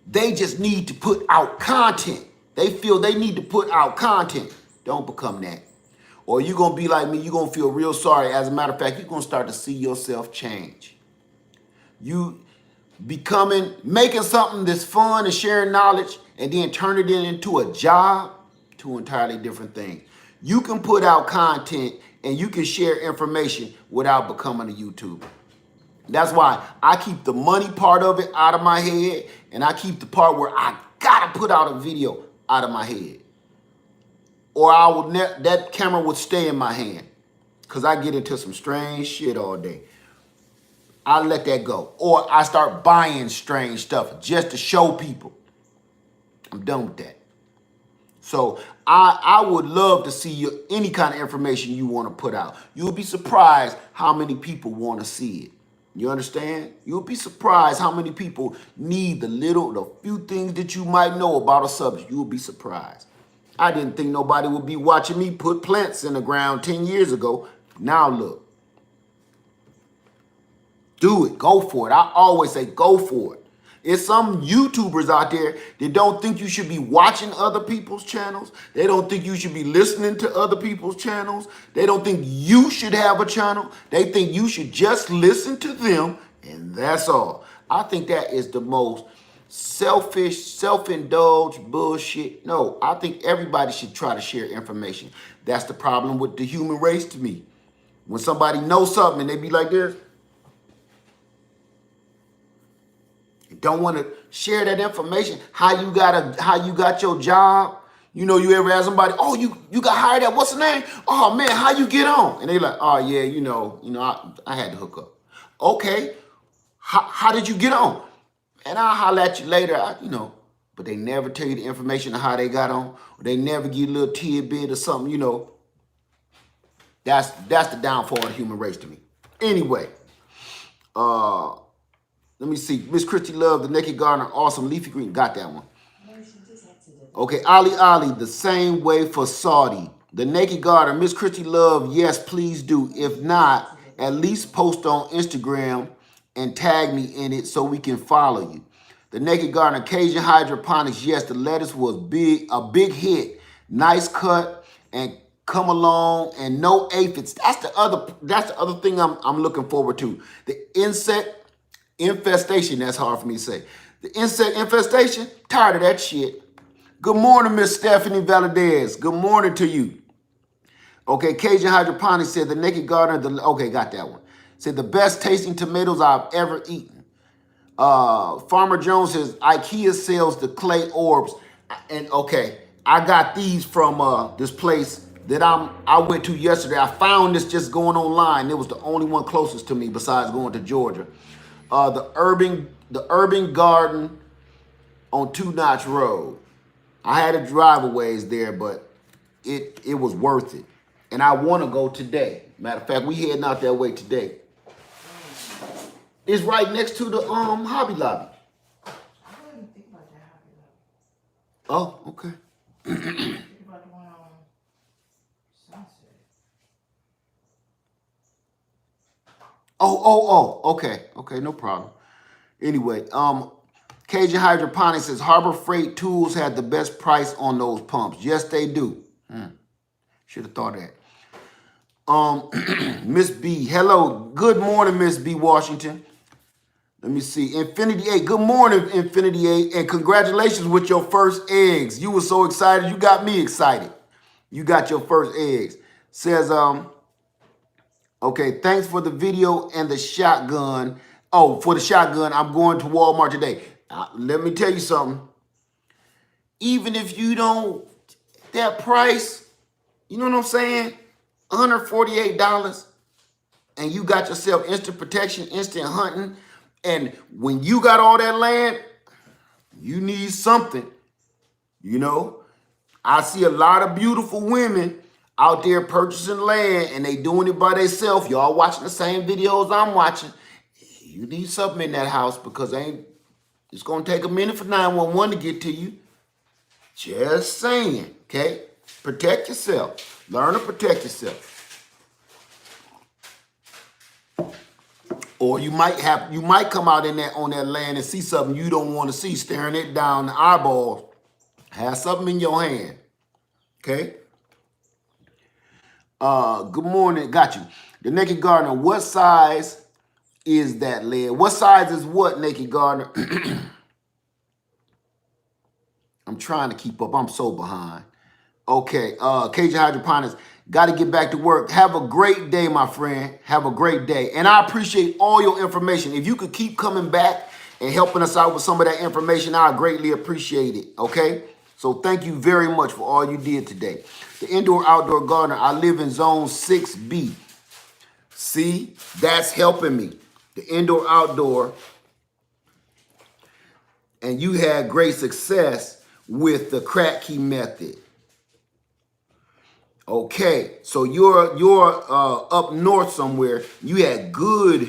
they just need to put out content. They feel they need to put out content. Don't become that. Or you're going to be like me. You're going to feel real sorry. As a matter of fact, you're going to start to see yourself change. You making something that's fun and sharing knowledge and then turn it into a job, two entirely different things. You can put out content and you can share information without becoming a YouTuber. That's why I keep the money part of it out of my head, and I keep the part where I gotta put out a video out of my head. Or that camera would stay in my hand because I get into some strange shit all day. I let that go. Or I start buying strange stuff just to show people. I'm done with that. So I would love to see any kind of information you want to put out. You'll be surprised how many people want to see it. You understand? You'll be surprised how many people need the few things that you might know about a subject. You'll be surprised. I didn't think nobody would be watching me put plants in the ground 10 years ago. Now look. Do it. Go for it. I always say go for it. There's some YouTubers out there that don't think you should be watching other people's channels. They don't think you should be listening to other people's channels. They don't think you should have a channel. They think you should just listen to them, and that's all. I think that is the most selfish, self-indulged bullshit. No, I think everybody should try to share information. That's the problem with the human race to me. When somebody knows something and they be like this, don't want to share that information, how you got your job. You ever ask somebody, oh, you got hired at what's the name? Oh man, how you get on? And they like, oh yeah, I had to hook up. Okay, how did you get on? And I'll holler at you later, but they never tell you the information of how they got on, or they never give you a little tidbit or something, That's the downfall of the human race to me. Anyway, let me see. Miss Christy Love, the Naked Gardener, awesome. Leafy green, got that one. Okay, Ali, the same way for Saudi. The Naked Gardener, Miss Christy Love, yes, please do. If not, at least post on Instagram and tag me in it so we can follow you. The Naked Gardener, Cajun Hydroponics, yes, the lettuce was a big hit. Nice cut and come along and no aphids. That's the other thing I'm looking forward to. The insect Infestation, that's hard for me to say. The insect infestation, tired of that shit. Good morning, Miss Stephanie Valadez. Good morning to you. Okay, Cajun Hydroponics said the Naked Gardener, okay, got that one. Said the best tasting tomatoes I've ever eaten. Farmer Jones says IKEA sells the clay orbs. And okay, I got these from this place that I went to yesterday. I found this just going online. It was the only one closest to me besides going to Georgia. The Urban Garden on Two Notch Road. I had to drive a ways there, but it was worth it. And I want to go today. Matter of fact, we heading out that way today. It's right next to the Hobby Lobby. I didn't think about that Hobby Lobby. Oh, okay. Think about the one on Sunset. Okay, no problem. Anyway, Cajun Hydroponics says Harbor Freight Tools had the best price on those pumps. Yes, they do. Should have thought of that. Miss B, hello. Good morning, Miss B Washington. Let me see. Infinity 8. Good morning, Infinity 8. And congratulations with your first eggs. You were so excited. You got me excited. You got your first eggs. Says, okay, thanks for the video and the shotgun. Oh, for the shotgun, I'm going to Walmart today. Let me tell you something. Even if you don't, that price, you know what I'm saying? $148. And you got yourself instant protection, instant hunting. And when you got all that land, you need something. You know, I see a lot of beautiful women out there purchasing land and they doing it by themselves. Y'all watching the same videos I'm watching. You need something in that house because it's going to take a minute for 911 to get to you. Just saying, okay? Protect yourself. Learn to protect yourself. Or you might come out on that land and see something you don't want to see, staring it down the eyeballs. Have something in your hand. Okay? Good morning. Got you. The Naked Gardener, what size is that lead? What size is what, Naked Gardener? I'm trying to keep up. I'm so behind. Okay, Cajun Hydroponics, got to get back to work. Have a great day, my friend. Have a great day. And I appreciate all your information. If you could keep coming back and helping us out with some of that information, I greatly appreciate it, okay? So thank you very much for all you did today. The Indoor-Outdoor Gardener, I live in Zone 6B. See, that's helping me. The Indoor-Outdoor. And you had great success with the crack key method. Okay, so you're up north somewhere. You had good,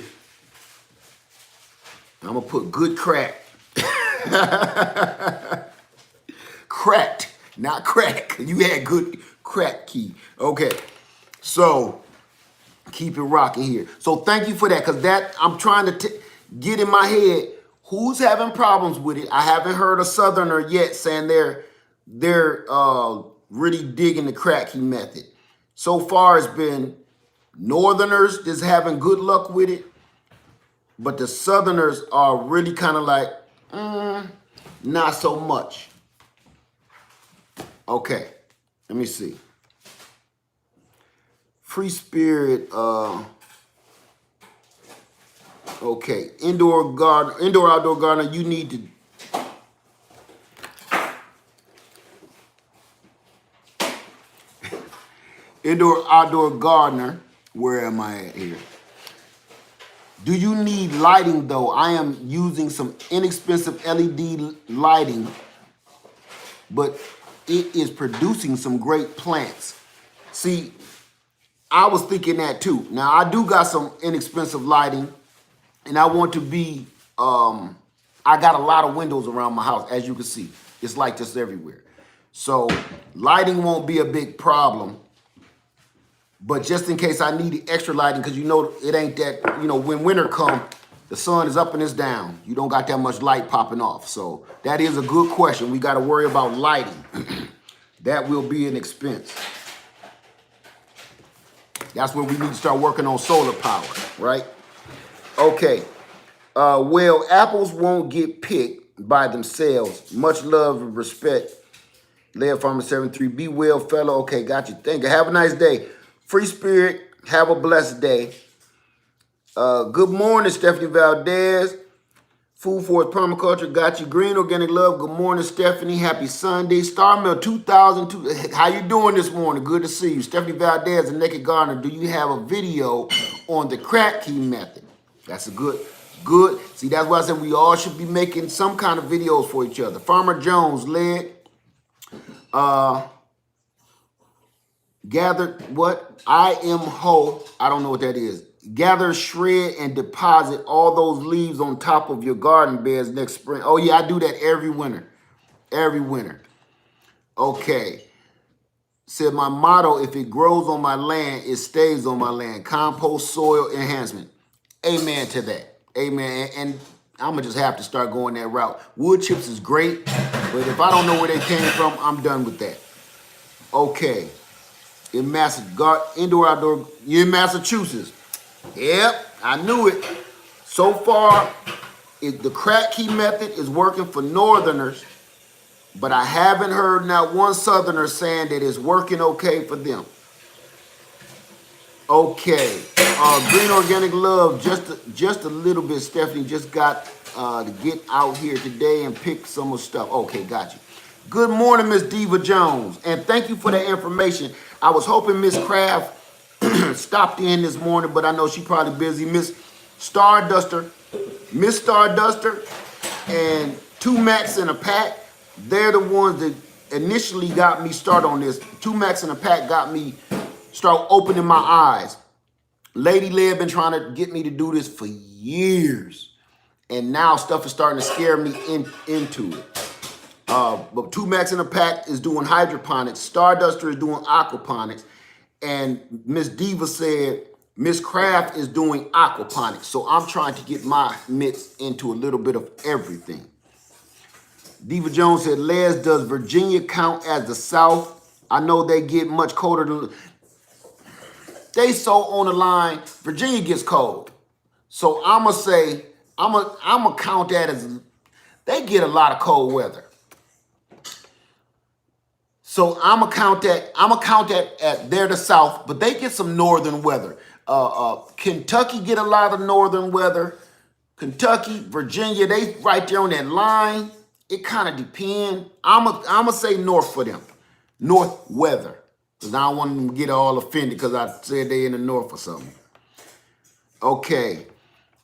I'm gonna put good crack. Cracked, not crack. You had good crack key. Okay, so keep it rocking here. So thank you for that, because that I'm trying to get in my head who's having problems with it. I haven't heard a Southerner yet saying they're really digging the crack key method. So far, it's been Northerners that's having good luck with it, but the Southerners are really kind of like, not so much. Okay, let me see. Free Spirit, okay, Indoor-Outdoor Gardener, you need to Indoor-Outdoor Gardener, where am I at here? Do you need lighting though? I am using some inexpensive LED lighting, but it is producing some great plants. See, I was thinking that too. Now I do got some inexpensive lighting and I want to be, I got a lot of windows around my house, as you can see. It's like this everywhere. So lighting won't be a big problem. But just in case I needed extra lighting, because you know it ain't that, when winter come, the sun is up and it's down. You don't got that much light popping off. So that is a good question. We got to worry about lighting. That will be an expense. That's where we need to start working on solar power, right? Okay. Well, apples won't get picked by themselves. Much love and respect. Laird Farmer 73. Be well, fellow. Okay, got you. Thank you. Have a nice day. Free spirit. Have a blessed day. Good morning, Stephanie Valdez. Food for Permaculture. Got you. Green Organic Love. Good morning, Stephanie. Happy Sunday. Star Mill 2002. How you doing this morning? Good to see you. Stephanie Valdez and Naked Gardener. Do you have a video on the crack key method? That's a good. See, that's why I said we all should be making some kind of videos for each other. Farmer Jones led. Gathered what? I am whole. I don't know what that is. Gather, shred, and deposit all those leaves on top of your garden beds next spring. Oh yeah, I do that every winter. Every winter. Okay. Said my motto, if it grows on my land, it stays on my land. Compost soil enhancement. Amen to that. Amen. And I'm going to just have to start going that route. Wood chips is great, but if I don't know where they came from, I'm done with that. Okay. Indoor, outdoor, you're in Massachusetts. Yep, I knew it. So far, the crack key method is working for northerners, but I haven't heard not one southerner saying that it's working okay for them. Okay, Green Organic Love, just a little bit. Stephanie just got to get out here today and pick some of stuff. Okay, got you. Good morning, Miss Diva Jones, and thank you for that information. I was hoping Miss Craft stopped in this morning, but I know she's probably busy. Miss Starduster, and 2 Max in a Pack, they're the ones that initially got me started on this. 2 Max in a Pack got me start opening my eyes. Lady Led been trying to get me to do this for years, and now stuff is starting to scare me into it. But 2 Max in a Pack is doing hydroponics. Starduster is doing aquaponics. And Miss Diva said Miss Craft is doing aquaponics. So I'm trying to get my mitts into a little bit of everything. Diva Jones said, Les, does Virginia count as the South? I know they get much colder than... They so on the line, Virginia gets cold. So I'm going to say, I'm gonna count that as... They get a lot of cold weather. So I'm gonna count that at they're the South, but they get some northern weather. Kentucky get a lot of northern weather. Kentucky, Virginia, they right there on that line. It kind of depends. I'm gonna say north for them, north weather, because I don't want them to get all offended because I said they in the north or something. Okay,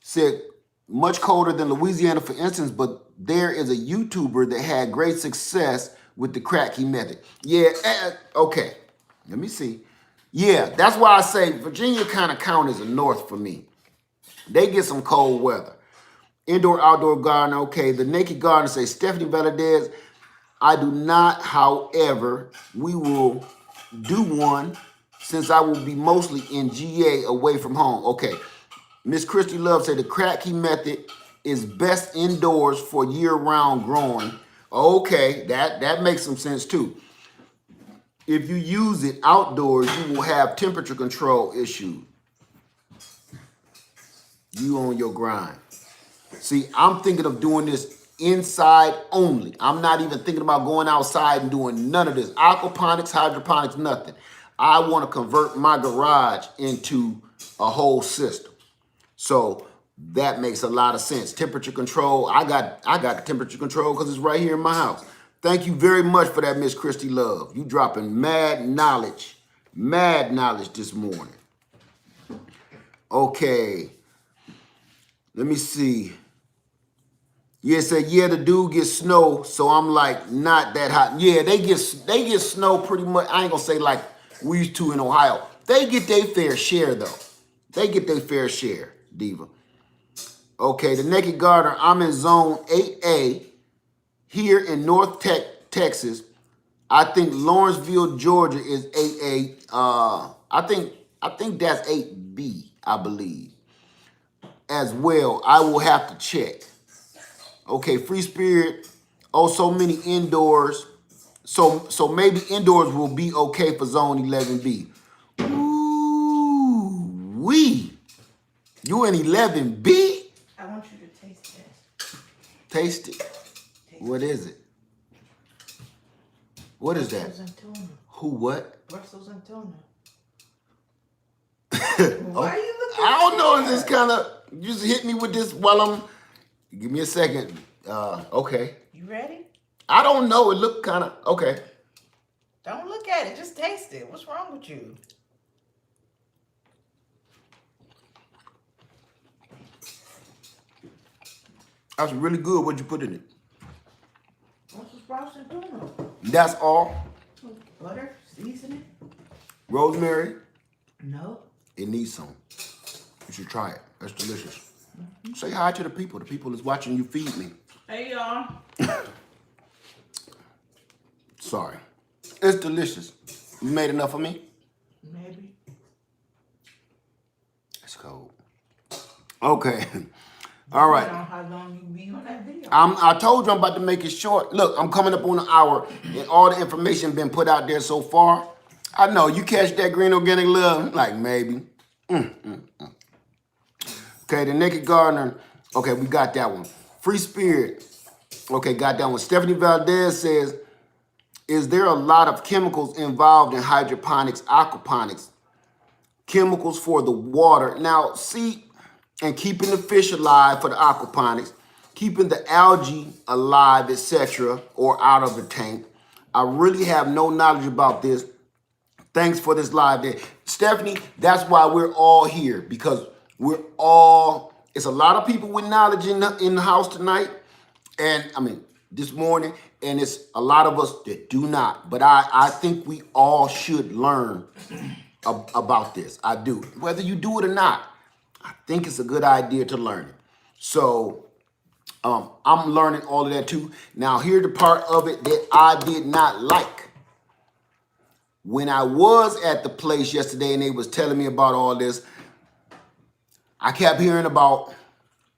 said much colder than Louisiana, for instance, but there is a YouTuber that had great success with the crack key method. Yeah, okay. Let me see. Yeah, that's why I say Virginia kind of count as a north for me. They get some cold weather. Indoor, outdoor garden, okay. The Naked Gardener says, Stephanie Valdez, I do not, however, we will do one since I will be mostly in GA away from home. Okay. Miss Christy Love said the crack key method is best indoors for year-round growing. Okay, that makes some sense too. If you use it outdoors, you will have temperature control issues. You on your grind. See, I'm thinking of doing this inside only. I'm not even thinking about going outside and doing none of this. Aquaponics, hydroponics, nothing. I want to convert my garage into a whole system. So that makes a lot of sense. Temperature control. I got temperature control because it's right here in my house. Thank you very much for that, Miss Christy Love. You dropping mad knowledge this morning. Okay. Let me see. Yeah, say yeah, the dude gets snow, so I'm like not that hot. Yeah, they get snow pretty much. I ain't gonna say like we used to in Ohio. They get their fair share though. They get their fair share, Diva. Okay, the Naked Gardener, I'm in zone 8A here in North Texas. I think Lawrenceville, Georgia is 8A. I think that's 8B, I believe. As well, I will have to check. Okay, Free Spirit. Oh, so many indoors. So maybe indoors will be okay for zone 11B. Ooh, wee. You in 11B? I want you to taste this. Taste it. Taste What is it? What is that? Brussels and tuna. Who what? Brussels and tuna. Oh, Why are you looking I don't know if scared? this kind of, you just hit me with this while I'm, give me a second. Okay. You ready? I don't know. It looked kind of, okay. Don't look at it. Just taste it. What's wrong with you? That's really good what you put in it. Brussels sprouts and tuna. That's all. Butter, seasoning. Rosemary, No. it needs some. You should try it. That's delicious. Say hi to the people. The people is watching you feed me. Hey y'all. Sorry. It's delicious. You made enough for me? Maybe. It's cold. Okay. All right. Depending on how long you be on that video. I told you I'm about to make it short. Look, I'm coming up on an hour, and all the information been put out there so far. I know you catch that green organic love, like maybe. Okay, the Naked Gardener. Okay, we got that one. Free Spirit. Okay, got that one. Stephanie Valdez says, is there a lot of chemicals involved in hydroponics, aquaponics? Chemicals for the water. Now, see, and keeping the fish alive for the aquaponics, keeping the algae alive, etc., or out of the tank. I really have no knowledge about this. Thanks for this live day. Stephanie, that's why we're all here, because it's a lot of people with knowledge in the house tonight, and I mean, this morning, and it's a lot of us that do not. But I think we all should learn about this. I do. Whether you do it or not, I think it's a good idea to learn it. So I'm learning all of that too. Now, here's the part of it that I did not like. When I was at the place yesterday and they was telling me about all this, I kept hearing about,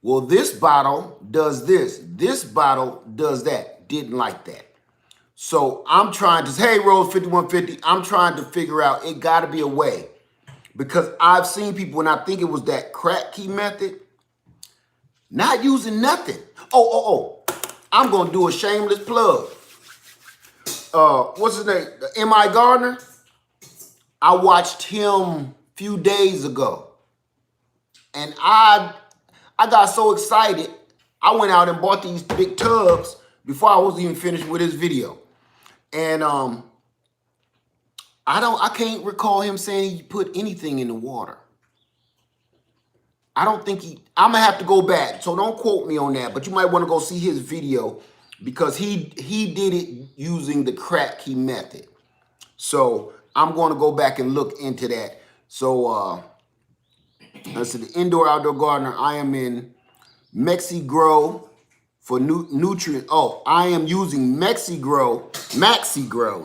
well, this bottle does this bottle does that. Didn't like that. So I'm trying to, hey, Rose 5150, I'm trying to figure out, it got to be a way. Because I've seen people, and I think it was that crack key method, not using nothing. Oh, I'm going to do a shameless plug. What's his name? M.I. Gardner. I watched him a few days ago. And I got so excited, I went out and bought these big tubs before I was even finished with his video. And I can't recall him saying he put anything in the water. I don't think I'm gonna have to go back, so don't quote me on that, but you might want to go see his video because he did it using the crack key method. So I'm going to go back and look into that. So let's see, the indoor outdoor gardener. I am in MexiGrow for nutrient. Oh, I am using MexiGrow,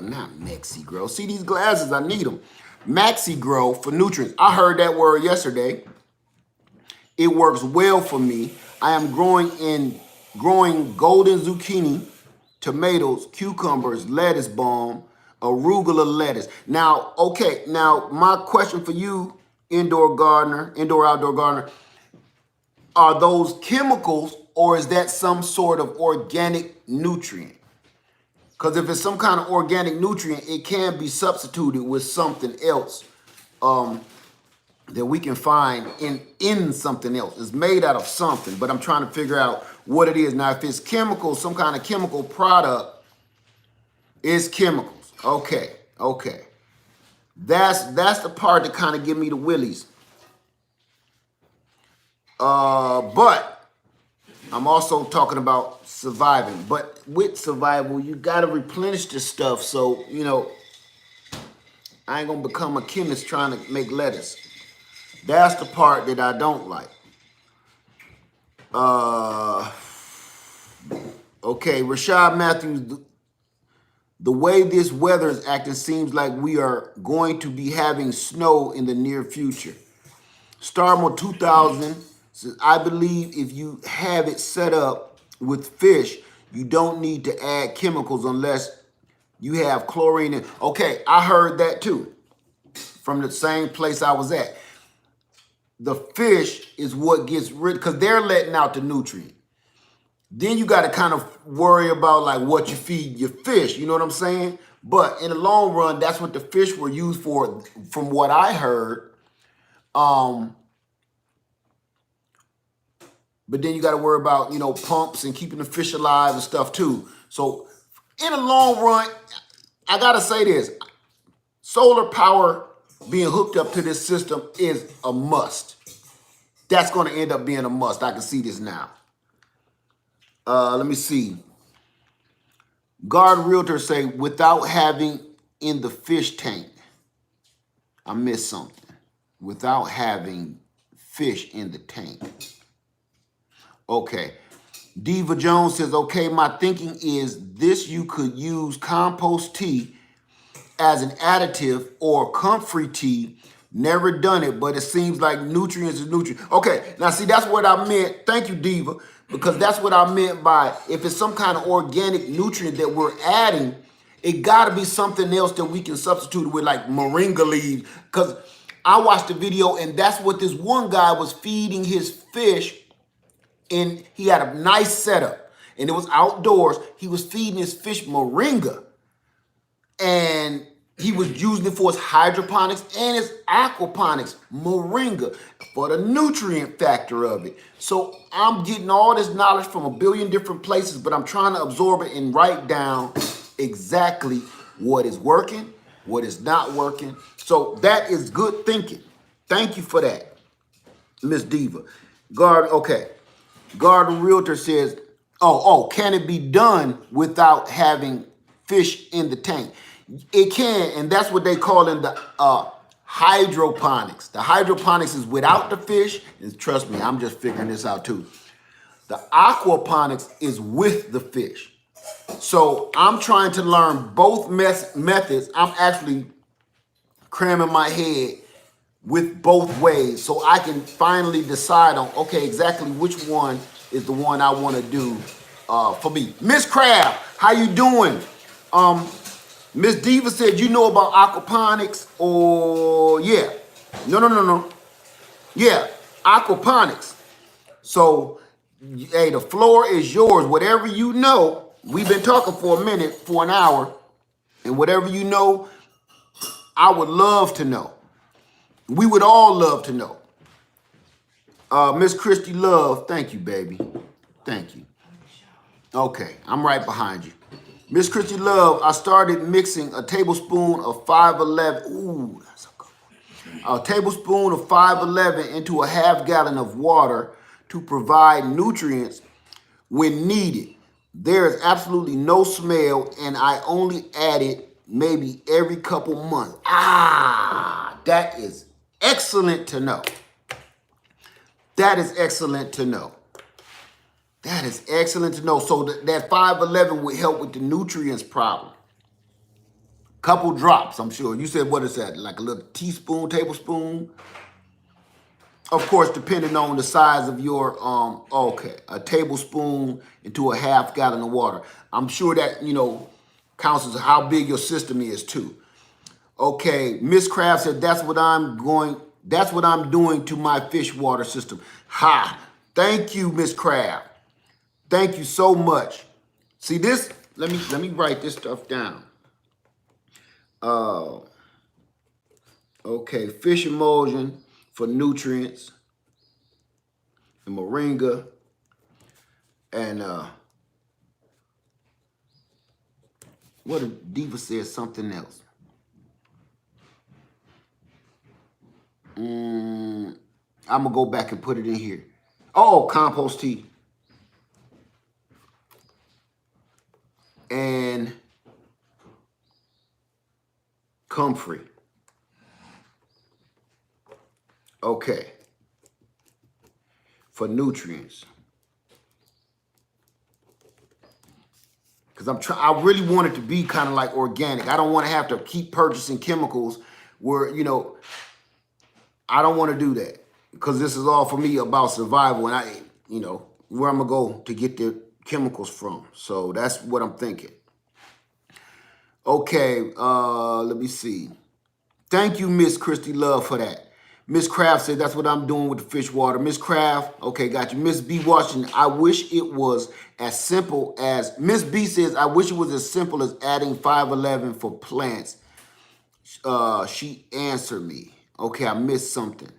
not MexiGrow. See these glasses? I need them. MexiGrow for nutrients. I heard that word yesterday. It works well for me. I am growing golden zucchini, tomatoes, cucumbers, lettuce balm, arugula lettuce. Now, okay, now my question for you, indoor outdoor gardener, are those chemicals or is that some sort of organic nutrient? Because if it's some kind of organic nutrient, it can be substituted with something else that we can find in something else. It's made out of something, but I'm trying to figure out what it is. Now, if it's chemicals, some kind of chemical product, it's chemicals. Okay. That's the part that kind of give me the willies. But I'm also talking about surviving. But with survival, you got to replenish this stuff. So, you know, I ain't going to become a chemist trying to make lettuce. That's the part that I don't like. Okay, Rashad Matthews, the way this weather is acting seems like we are going to be having snow in the near future. Starmo 2000 says, I believe if you have it set up with fish, you don't need to add chemicals unless you have chlorine in. Okay, I heard that too from the same place I was at. the fish is what gets rid, because they're letting out the nutrient. Then you got to kind of worry about like what you feed your fish. You know what I'm saying? But in the long run, that's what the fish were used for, from what I heard. But then you got to worry about, pumps and keeping the fish alive and stuff too. So in the long run, I got to say this. Solar power being hooked up to this system is a must. That's going to end up being a must. I can see this now. Let me see. Guard Realtor say, without having in the fish tank. I missed something. Without having fish in the tank. Okay. Diva Jones says, okay, my thinking is this: you could use compost tea as an additive or comfrey tea. Never done it, but it seems like nutrients is nutrient. Okay, now see, that's what I meant. Thank you, Diva, because that's what I meant by if it's some kind of organic nutrient that we're adding, it got to be something else that we can substitute with, like moringa leaves. Because I watched the video, and that's what this one guy was feeding his fish. And he had a nice setup, and it was outdoors. He was feeding his fish moringa, and he was using it for his hydroponics and his aquaponics, moringa, for the nutrient factor of it. So I'm getting all this knowledge from a billion different places, but I'm trying to absorb it and write down exactly what is working, what is not working. So that is good thinking. Thank you for that, Miss Diva. Garden Realtor says, can it be done without having fish in the tank? It can, and that's what they call in the hydroponics. The hydroponics is without the fish, and trust me, I'm just figuring this out too. The aquaponics is with the fish. So I'm trying to learn both methods. I'm actually cramming my head with both ways, so I can finally decide on, okay, exactly which one is the one I want to do for me. Miss Crab, how you doing? Miss Diva said, you know about aquaponics, or yeah. No. Yeah, aquaponics. So, hey, the floor is yours. Whatever you know, we've been talking for a minute, for an hour, and whatever you know, I would love to know. We would all love to know. Miss Christy Love, thank you, baby. Thank you. Okay, I'm right behind you. Miss Christy Love, I started mixing a tablespoon of 511. Ooh, that's a good one. A tablespoon of 511 into a half gallon of water to provide nutrients when needed. There is absolutely no smell, and I only add it maybe every couple months. That is excellent to know. That is excellent to know. That is excellent to know. So that 511 would help with the nutrients problem. Couple drops, I'm sure. You said, what is that? Like a little teaspoon, tablespoon? Of course, depending on the size of your, a tablespoon into a half gallon of water. I'm sure that, counts as how big your system is too. Okay, Miss Craft said, that's what I'm doing to my fish water system. Ha! Thank you, Miss Craft. Thank you so much. See this? Let me write this stuff down. Okay, fish emulsion for nutrients, and moringa, and what if Diva says something else? I'm gonna go back and put it in here. Oh, compost tea. And comfrey. Okay. For nutrients. Because I really want it to be kind of like organic. I don't want to have to keep purchasing chemicals where, I don't want to do that. Because this is all for me about survival, and where I'm going to go to get the chemicals from. So that's what I'm thinking. Okay, let me see. Thank you, Miss Christy Love, for that. Miss Craft said that's what I'm doing with the fish water. Miss Craft, okay, got you. Miss B Washington, I wish it was as simple as, Miss B says, I wish it was as simple as adding 511 for plants. She answered me. Okay, I missed something.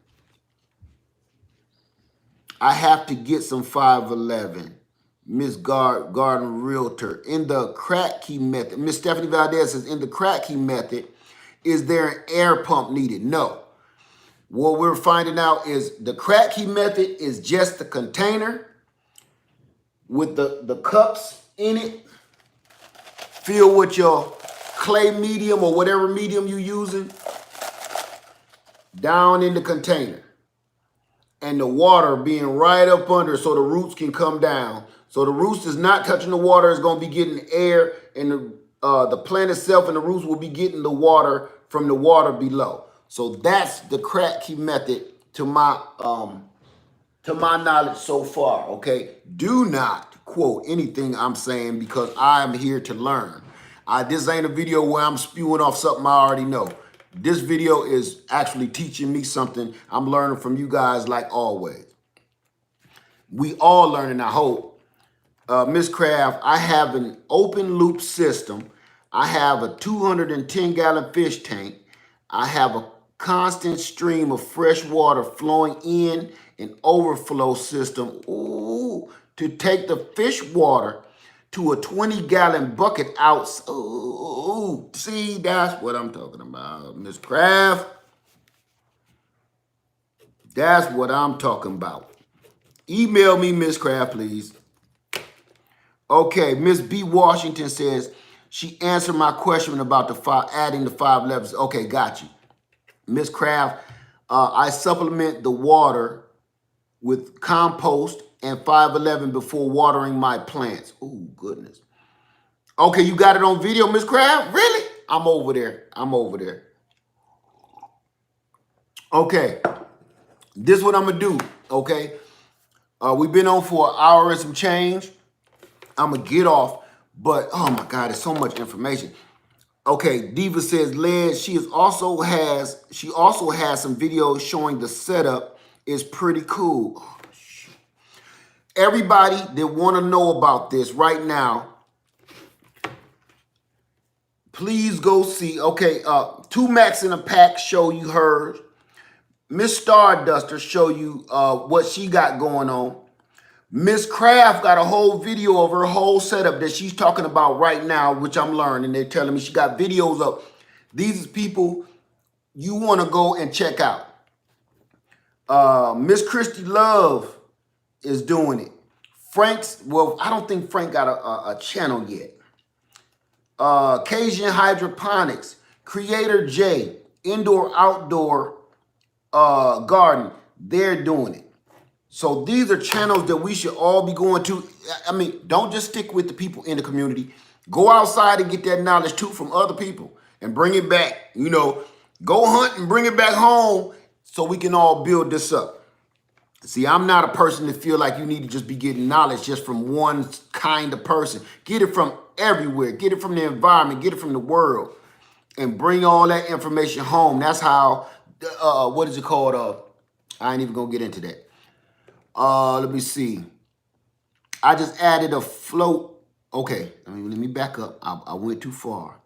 I have to get some 511. Miss Garden Realtor. In the crack key method, Miss Stephanie Valdez says, in the crack key method, is there an air pump needed? No. What we're finding out is the crack key method is just the container with the cups in it, filled with your clay medium or whatever medium you're using, down in the container. And the water being right up under so the roots can come down. So the roots is not touching the water, it's going to be getting air, and the plant itself and the roots will be getting the water from the water below. So that's the crack key method to my knowledge so far, okay? Do not quote anything I'm saying because I'm here to learn. This ain't a video where I'm spewing off something I already know. This video is actually teaching me something. I'm learning from you guys like always. We all learning, I hope. Miss Craft, I have an open loop system. I have a 210-gallon fish tank. I have a constant stream of fresh water flowing in an overflow system to take the fish water to a 20-gallon bucket out. Ooh, see, that's what I'm talking about, Miss Craft. That's what I'm talking about. Email me, Miss Craft, please. Okay, Miss B Washington says she answered my question about adding the 511s. Okay, got you. Miss Craft, I supplement the water with compost and 511 before watering my plants. Oh, goodness. Okay, you got it on video, Miss Craft? Really? I'm over there. Okay, this is what I'm going to do, okay? We've been on for an hour and some change. I'm going to get off, but, oh, my God, there's so much information. Okay, Diva says, Led, she also has some videos showing the setup is pretty cool. Oh, shoot. Everybody that want to know about this right now, please go see. Okay, 2 Max in a Pack show you hers. Miss Starduster show you what she got going on. Miss Craft got a whole video of her whole setup that she's talking about right now, which I'm learning. They're telling me she got videos of. These people you want to go and check out. Miss Christy Love is doing it. Well, I don't think Frank got a channel yet. Cajun Hydroponics, Creator J, Indoor Outdoor Garden, they're doing it. So these are channels that we should all be going to. I mean, don't just stick with the people in the community. Go outside and get that knowledge too from other people and bring it back. You know, go hunt and bring it back home so we can all build this up. See, I'm not a person that feel like you need to just be getting knowledge just from one kind of person. Get it from everywhere. Get it from the environment. Get it from the world. And bring all that information home. That's how, what is it called? I ain't even going to get into that. Let me see. I just added a float. Okay, let me back up. I went too far.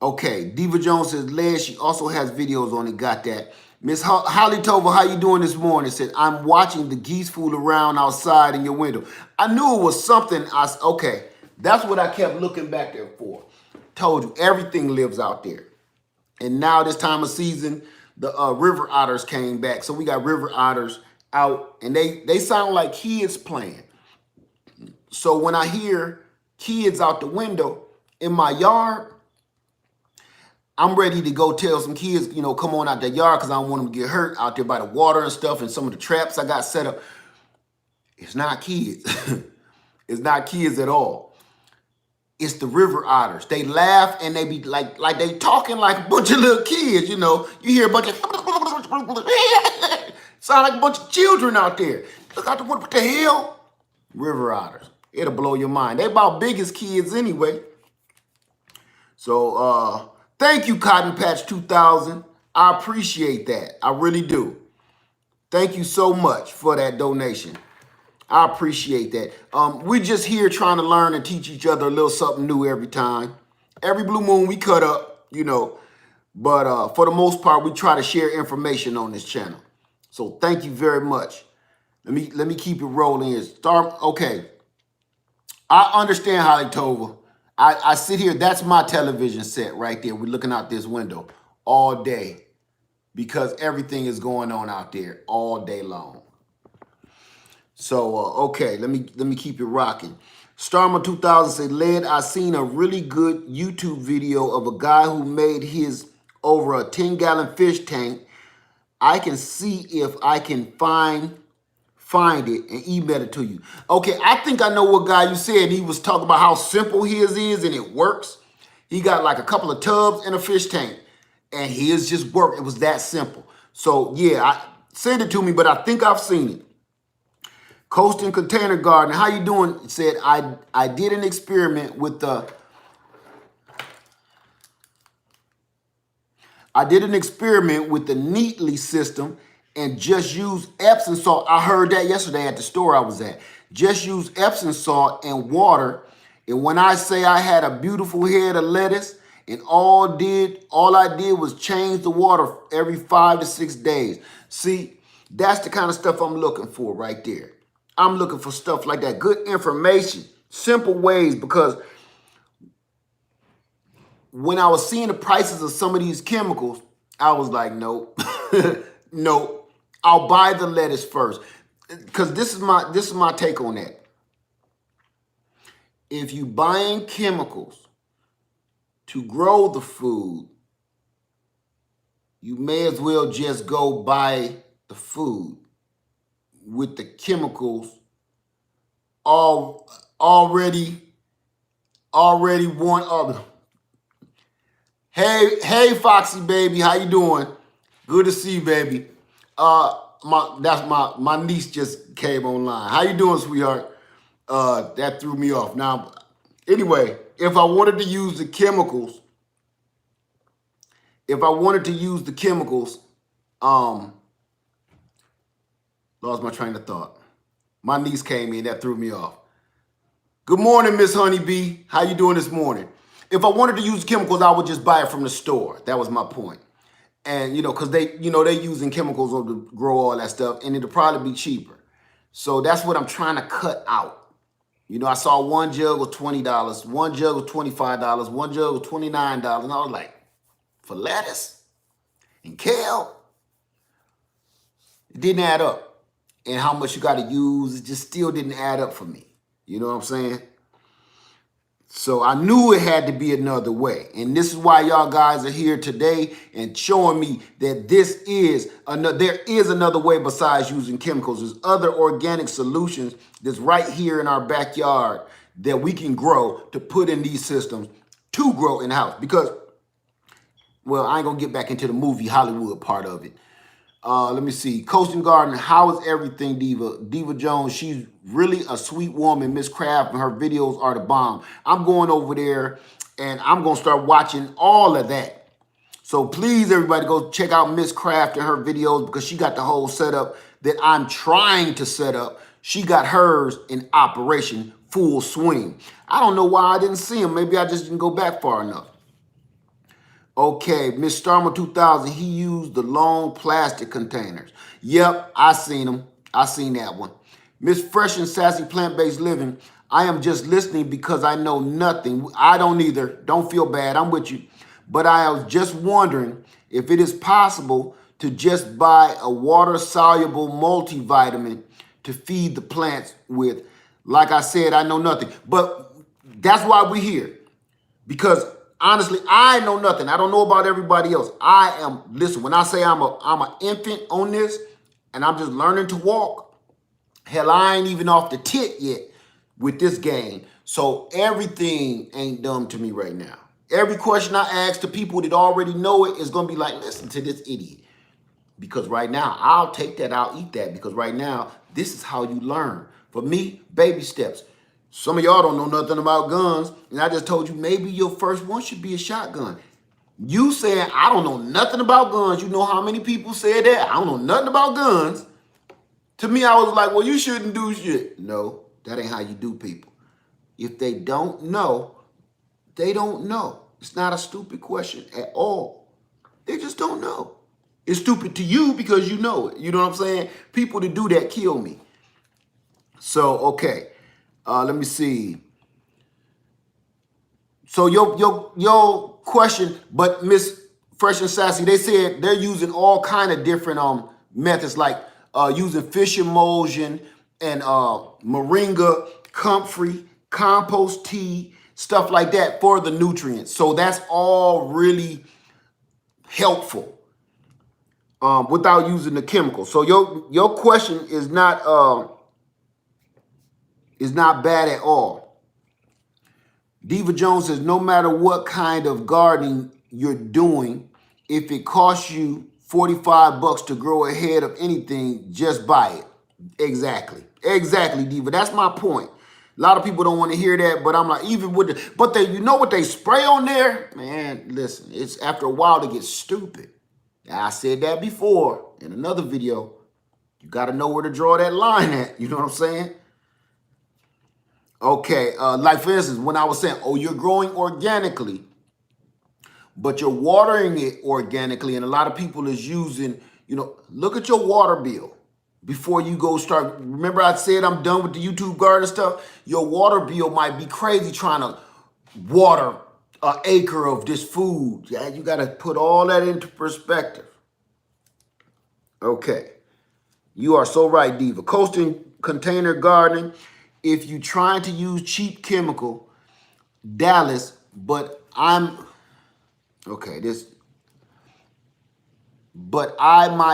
Okay, Diva Jones says, Led, she also has videos on it. Got that. Miss Holly Tova, how you doing this morning? Said, I'm watching the geese fool around outside in your window. I knew it was something. Okay, that's what I kept looking back there for. Told you, everything lives out there. And now this time of season, the river otters came back. So we got river otters out, and they sound like kids playing. So when I hear kids out the window in my yard, I'm ready to go tell some kids, you know, come on out the yard because I don't want them to get hurt out there by the water and stuff and some of the traps I got set up. It's not kids. It's not kids at all. It's the river otters. They laugh and they be like they talking like a bunch of little kids, you know. You hear a bunch of sound like a bunch of children out there. Look out the window, what the hell? River otters. It'll blow your mind. They about big as kids anyway. So thank you, Cotton Patch 2000. I appreciate that. I really do. Thank you so much for that donation. I appreciate that. We just here trying to learn and teach each other a little something new every time. Every blue moon we cut up, you know. But for the most part, we try to share information on this channel. So thank you very much. Let me keep it rolling here. Okay. I understand, Holly Tova. I sit here, that's my television set right there. We're looking out this window all day because everything is going on out there all day long. So okay, let me keep it rocking. Starmer 2000 said, Led, I seen a really good YouTube video of a guy who made his over a 10-gallon fish tank. I can see if I can find it and email it to you. Okay, I think I know what guy you said. He was talking about how simple his is and it works. He got like a couple of tubs and a fish tank and his just worked. It was that simple. So yeah, send it to me, but I think I've seen it. Coasting Container Garden, how you doing? It said, I did an experiment with the Neatly system and just use Epsom salt. I heard that yesterday at the store I was at. Just use Epsom salt and water. And when I say I had a beautiful head of lettuce, and all I did was change the water every 5 to 6 days. See, that's the kind of stuff I'm looking for right there. I'm looking for stuff like that. Good information, simple ways, because when I was seeing the prices of some of these chemicals, I was like, nope, nope. I'll buy the lettuce first. Because this is my take on that. If you buying chemicals to grow the food, you may as well just go buy the food with the chemicals already one other. Hey, Foxy baby, how you doing? Good to see you, baby. My niece just came online. How you doing, sweetheart? That threw me off. Now, anyway, if I wanted to use the chemicals, lost my train of thought. My niece came in, that threw me off. Good morning, Miss Honeybee. How you doing this morning? If I wanted to use chemicals, I would just buy it from the store. That was my point. And, because they using chemicals to grow all that stuff, and it'll probably be cheaper. So that's what I'm trying to cut out. I saw one jug was $20, one jug was $25, one jug was $29, and I was like, for lettuce and kale? It didn't add up. And how much you got to use, it just still didn't add up for me. You know what I'm saying? So I knew it had to be another way. And this is why y'all guys are here today and showing me that there is another way besides using chemicals. There's other organic solutions that's right here in our backyard that we can grow to put in these systems to grow in the house. Because, well, I ain't going to get back into the movie Hollywood part of it. Let me see. Coasting Garden, how is everything, Diva? Diva Jones, she's really a sweet woman. Miss Craft, and her videos are the bomb. I'm going over there, and I'm going to start watching all of that. So please, everybody, go check out Miss Craft and her videos because she got the whole setup that I'm trying to set up. She got hers in operation, full swing. I don't know why I didn't see him. Maybe I just didn't go back far enough. Okay, Miss Starmer 2000, he used the long plastic containers. Yep, I seen them. I seen that one. Miss Fresh and Sassy Plant-Based Living, I am just listening because I know nothing. I don't either. Don't feel bad. I'm with you. But I was just wondering if it is possible to just buy a water-soluble multivitamin to feed the plants with. Like I said, I know nothing. But that's why we're here. Because honestly, I know nothing. I don't know about everybody else. Listen, when I say I'm an infant on this and I'm just learning to walk, hell, I ain't even off the tit yet with this game. So everything ain't dumb to me right now. Every question I ask to people that already know it is going to be like, listen to this idiot. Because right now, I'll take that, I'll eat that. Because right now, this is how you learn. For me, baby steps. Some of y'all don't know nothing about guns, and I just told you maybe your first one should be a shotgun. You saying, I don't know nothing about guns. You know how many people said that? I don't know nothing about guns. To me, I was like, well, you shouldn't do shit. No, that ain't how you do people. If they don't know, they don't know. It's not a stupid question at all. They just don't know. It's stupid to you because you know it. You know what I'm saying? People that do that kill me. So, okay. Let me see. So your question, but Miss Fresh and Sassy, they said they're using all kind of different methods, like using fish emulsion and moringa, comfrey, compost tea, stuff like that for the nutrients. So that's all really helpful without using the chemicals. So your question is not bad at all. Diva Jones says, no matter what kind of gardening you're doing, if it costs you $45 to grow a head of anything, just buy it. Exactly. Exactly, Diva. That's my point. A lot of people don't want to hear that, but I'm like, even with the, but they, you know what they spray on there? Man, listen, it's after a while to get stupid. I said that before in another video. You got to know where to draw that line at. You know what I'm saying? Okay, like for instance, when I was saying, oh, you're growing organically, but you're watering it organically, and a lot of people is using, you know, look at your water bill before you go start. Remember I said I'm done with the YouTube garden stuff? Your water bill might be crazy trying to water an acre of this food. Yeah, you got to put all that into perspective. Okay. You are so right, Diva. Coasting container gardening. If you're trying to use cheap chemical, Dallas, but my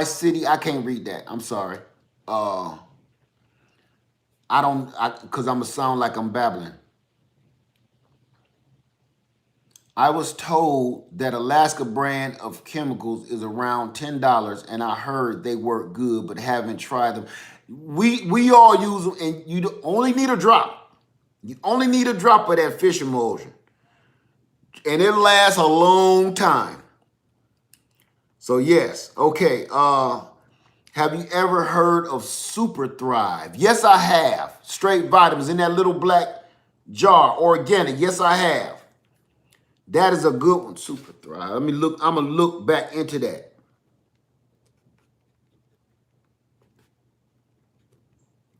city, I can't read that. I'm sorry. Because I'm going to sound like I'm babbling. I was told that Alaska brand of chemicals is around $10, and I heard they work good, but haven't tried them. We all use them, and you only need a drop. You only need a drop of that fish emulsion, and it lasts a long time. So yes, okay. Have you ever heard of Super Thrive? Yes, I have. Straight vitamins in that little black jar, organic. Yes, I have. That is a good one, Super Thrive. Let me look. I'm gonna look back into that.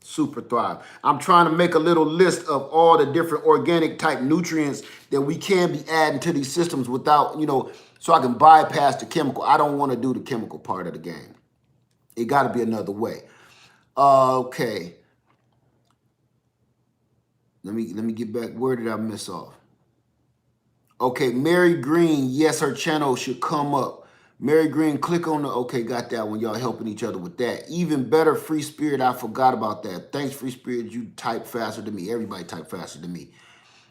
Super Thrive. I'm trying to make a little list of all the different organic type nutrients that we can be adding to these systems without, you know, so I can bypass the chemical. I don't want to do the chemical part of the game. It got to be another way. Okay. Let me get back. Where did I miss off? Okay, Mary Green. Yes, her channel should come up. Mary Green, click on the, okay, got that one. Y'all helping each other with that. Even better, Free Spirit, I forgot about that. Thanks, Free Spirit, you type faster than me. Everybody type faster than me.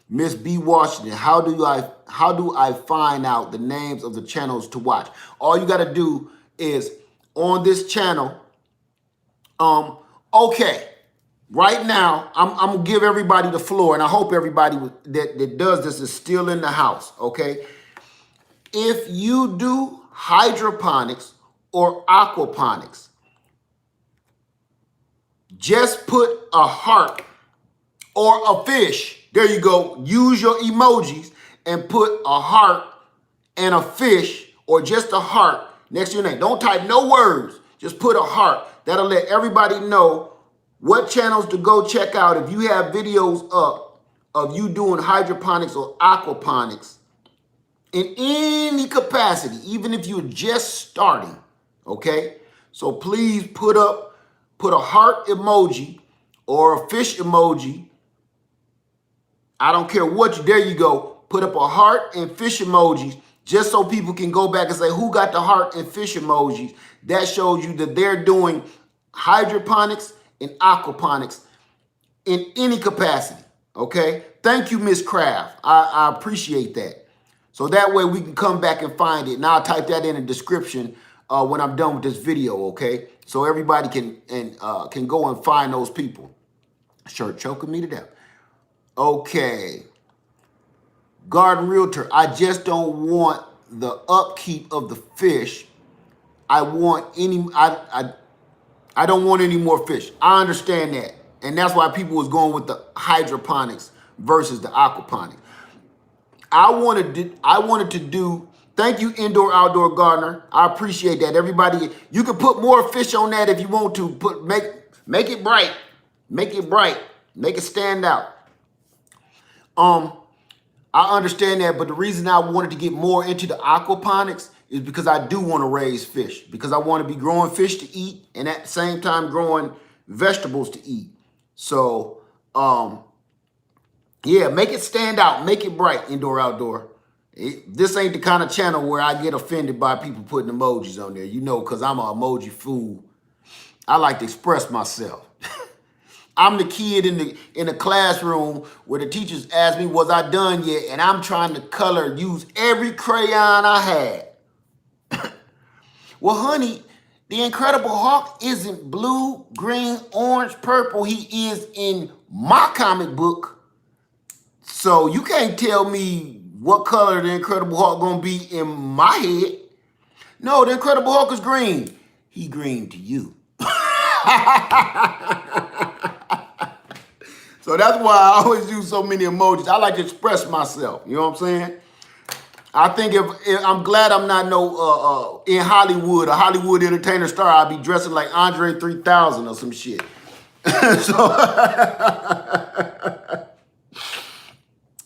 Miss B. Washington, how do I find out the names of the channels to watch? All you got to do is on this channel, okay, right now, I'm going to give everybody the floor, and I hope everybody that does this is still in the house, okay? If you do hydroponics or aquaponics, just put a heart or a fish. There you go. Use your emojis and put a heart and a fish or just a heart next to your name. Don't type no words. Just put a heart. That'll let everybody know what channels to go check out. If you have videos up of you doing hydroponics or aquaponics, in any capacity, even if you're just starting, okay? So please put a heart emoji or a fish emoji. I don't care what there you go. Put up a heart and fish emojis just so people can go back and say, who got the heart and fish emojis? That shows you that they're doing hydroponics and aquaponics in any capacity, okay? Thank you, Miss Craft. I appreciate that. So that way we can come back and find it. And I'll type that in the description when I'm done with this video, okay? So everybody can go and find those people. Sure, choking me to death. Okay. Garden Realtor, I just don't want the upkeep of the fish. I don't want any more fish. I understand that. And that's why people was going with the hydroponics versus the aquaponics. I wanted to do, thank you, indoor outdoor gardener. I appreciate that. Everybody, you can put more fish on that if you want to. Make it bright. Make it bright. Make it stand out. I understand that, but the reason I wanted to get more into the aquaponics is because I do want to raise fish, because I want to be growing fish to eat and at the same time growing vegetables to eat. So, yeah, make it stand out, make it bright, indoor, outdoor. This ain't the kind of channel where I get offended by people putting emojis on there, you know, because I'm an emoji fool. I like to express myself. I'm the kid in the classroom where the teachers asked me, was I done yet? And I'm trying to use every crayon I had. Well, honey, the Incredible Hulk isn't blue, green, orange, purple. He is in my comic book. So you can't tell me what color the Incredible Hulk gonna be in my head. No, the Incredible Hulk is green. He green to you. So that's why I always use so many emojis. I like to express myself. You know what I'm saying? I think if I'm glad I'm not in Hollywood, a Hollywood entertainer star, I'd be dressing like Andre 3000 or some shit.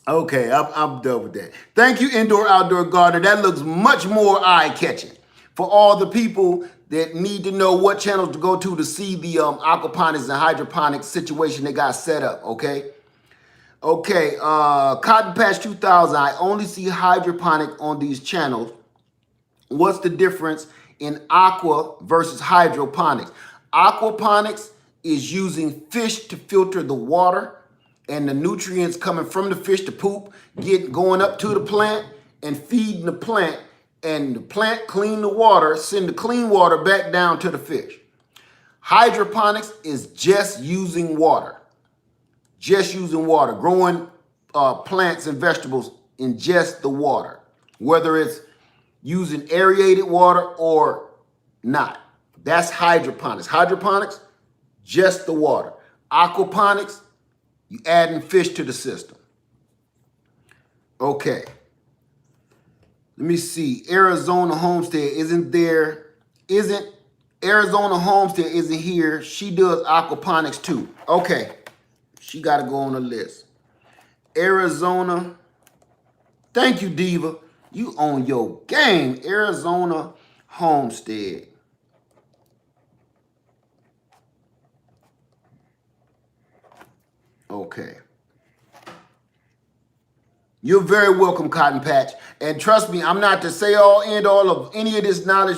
Okay, I'm done with that. Thank you, indoor outdoor gardener. That looks much more eye-catching. For all the people that need to know what channels to go to see the aquaponics and hydroponics situation they got set up, okay? Okay, Cotton Patch 2000, I only see hydroponic on these channels. What's the difference in aqua versus hydroponics? Aquaponics is using fish to filter the water and the nutrients coming from the fish to poop, going up to the plant and feeding the plant, and the plant clean the water, send the clean water back down to the fish. Hydroponics is just using water. Just using water, growing plants and vegetables in just the water, whether it's using aerated water or not. That's hydroponics. Hydroponics, just the water. Aquaponics, you adding fish to the system. Okay. Let me see. Arizona Homestead isn't Arizona Homestead isn't here. She does aquaponics too. Okay. She got to go on the list. Arizona. Thank you, Diva. You on your game. Arizona Homestead. Okay. You're very welcome, Cotton Patch. And trust me, I'm not to say all of any of this knowledge.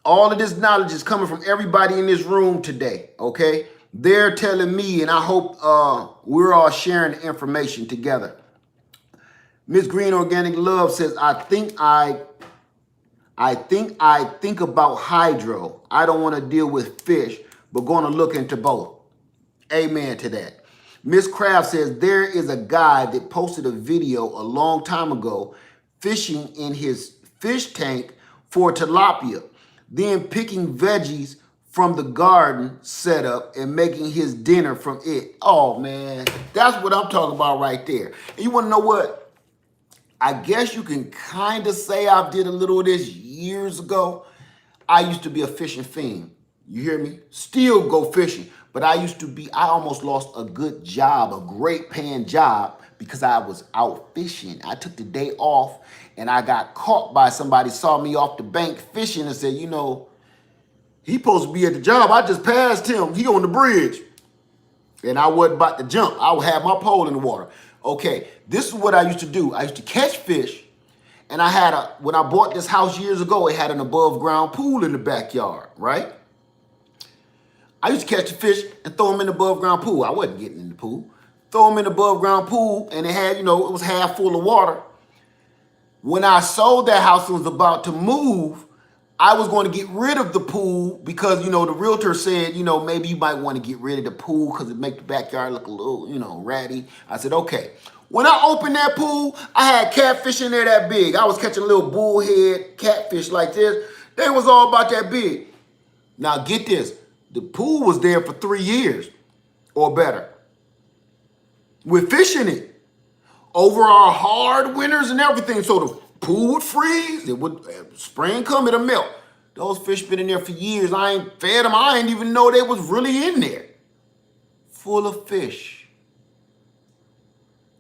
All of this knowledge is coming from everybody in this room today, okay? They're telling me, and I hope we're all sharing the information together. Miss Green Organic Love says, I think about hydro. I don't want to deal with fish, but going to look into both. Amen to that. Miss Craft says, there is a guy that posted a video a long time ago fishing in his fish tank for tilapia, then picking veggies from the garden setup and making his dinner from it. Oh, man, that's what I'm talking about right there. And you want to know what? I guess you can kind of say I did a little of this years ago. I used to be a fishing fiend. You hear me? Still go fishing. But I almost lost a good job, a great paying job, because I was out fishing. I took the day off and I got caught by somebody, saw me off the bank fishing and said, you know, he supposed to be at the job. I just passed him. He on the bridge. And I wasn't about to jump. I would have my pole in the water. Okay, this is what I used to do. I used to catch fish. And when I bought this house years ago, it had an above ground pool in the backyard, right? I used to catch the fish and throw them in the above ground pool. I wasn't getting in the pool. Throw them in the above ground pool, and it had, it was half full of water. When I sold that house and was about to move, I was going to get rid of the pool because, you know, the realtor said, you know, maybe you might want to get rid of the pool because it make the backyard look a little, you know, ratty. I said, okay. When I opened that pool, I had catfish in there that big. I was catching little bullhead catfish like this. They was all about that big. Now get this. The pool was there for 3 years or better with fish in it. Over our hard winters and everything. So the pool would freeze. It would, spring come, it'll melt. Those fish been in there for years. I ain't fed them. I didn't even know they was really in there. Full of fish.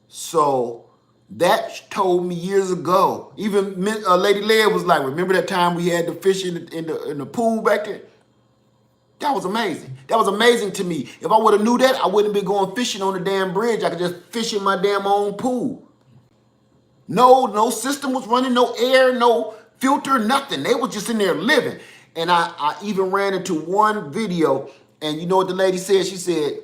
So that told me years ago. Even Lady Leia was like, remember that time we had the fish in the pool back there? That was amazing. That was amazing to me. If I would have knew that, I wouldn't have been going fishing on the damn bridge. I could just fish in my damn own pool. No system was running, no air, no filter, nothing. They were just in there living. And I even ran into one video, and you know what the lady said? She said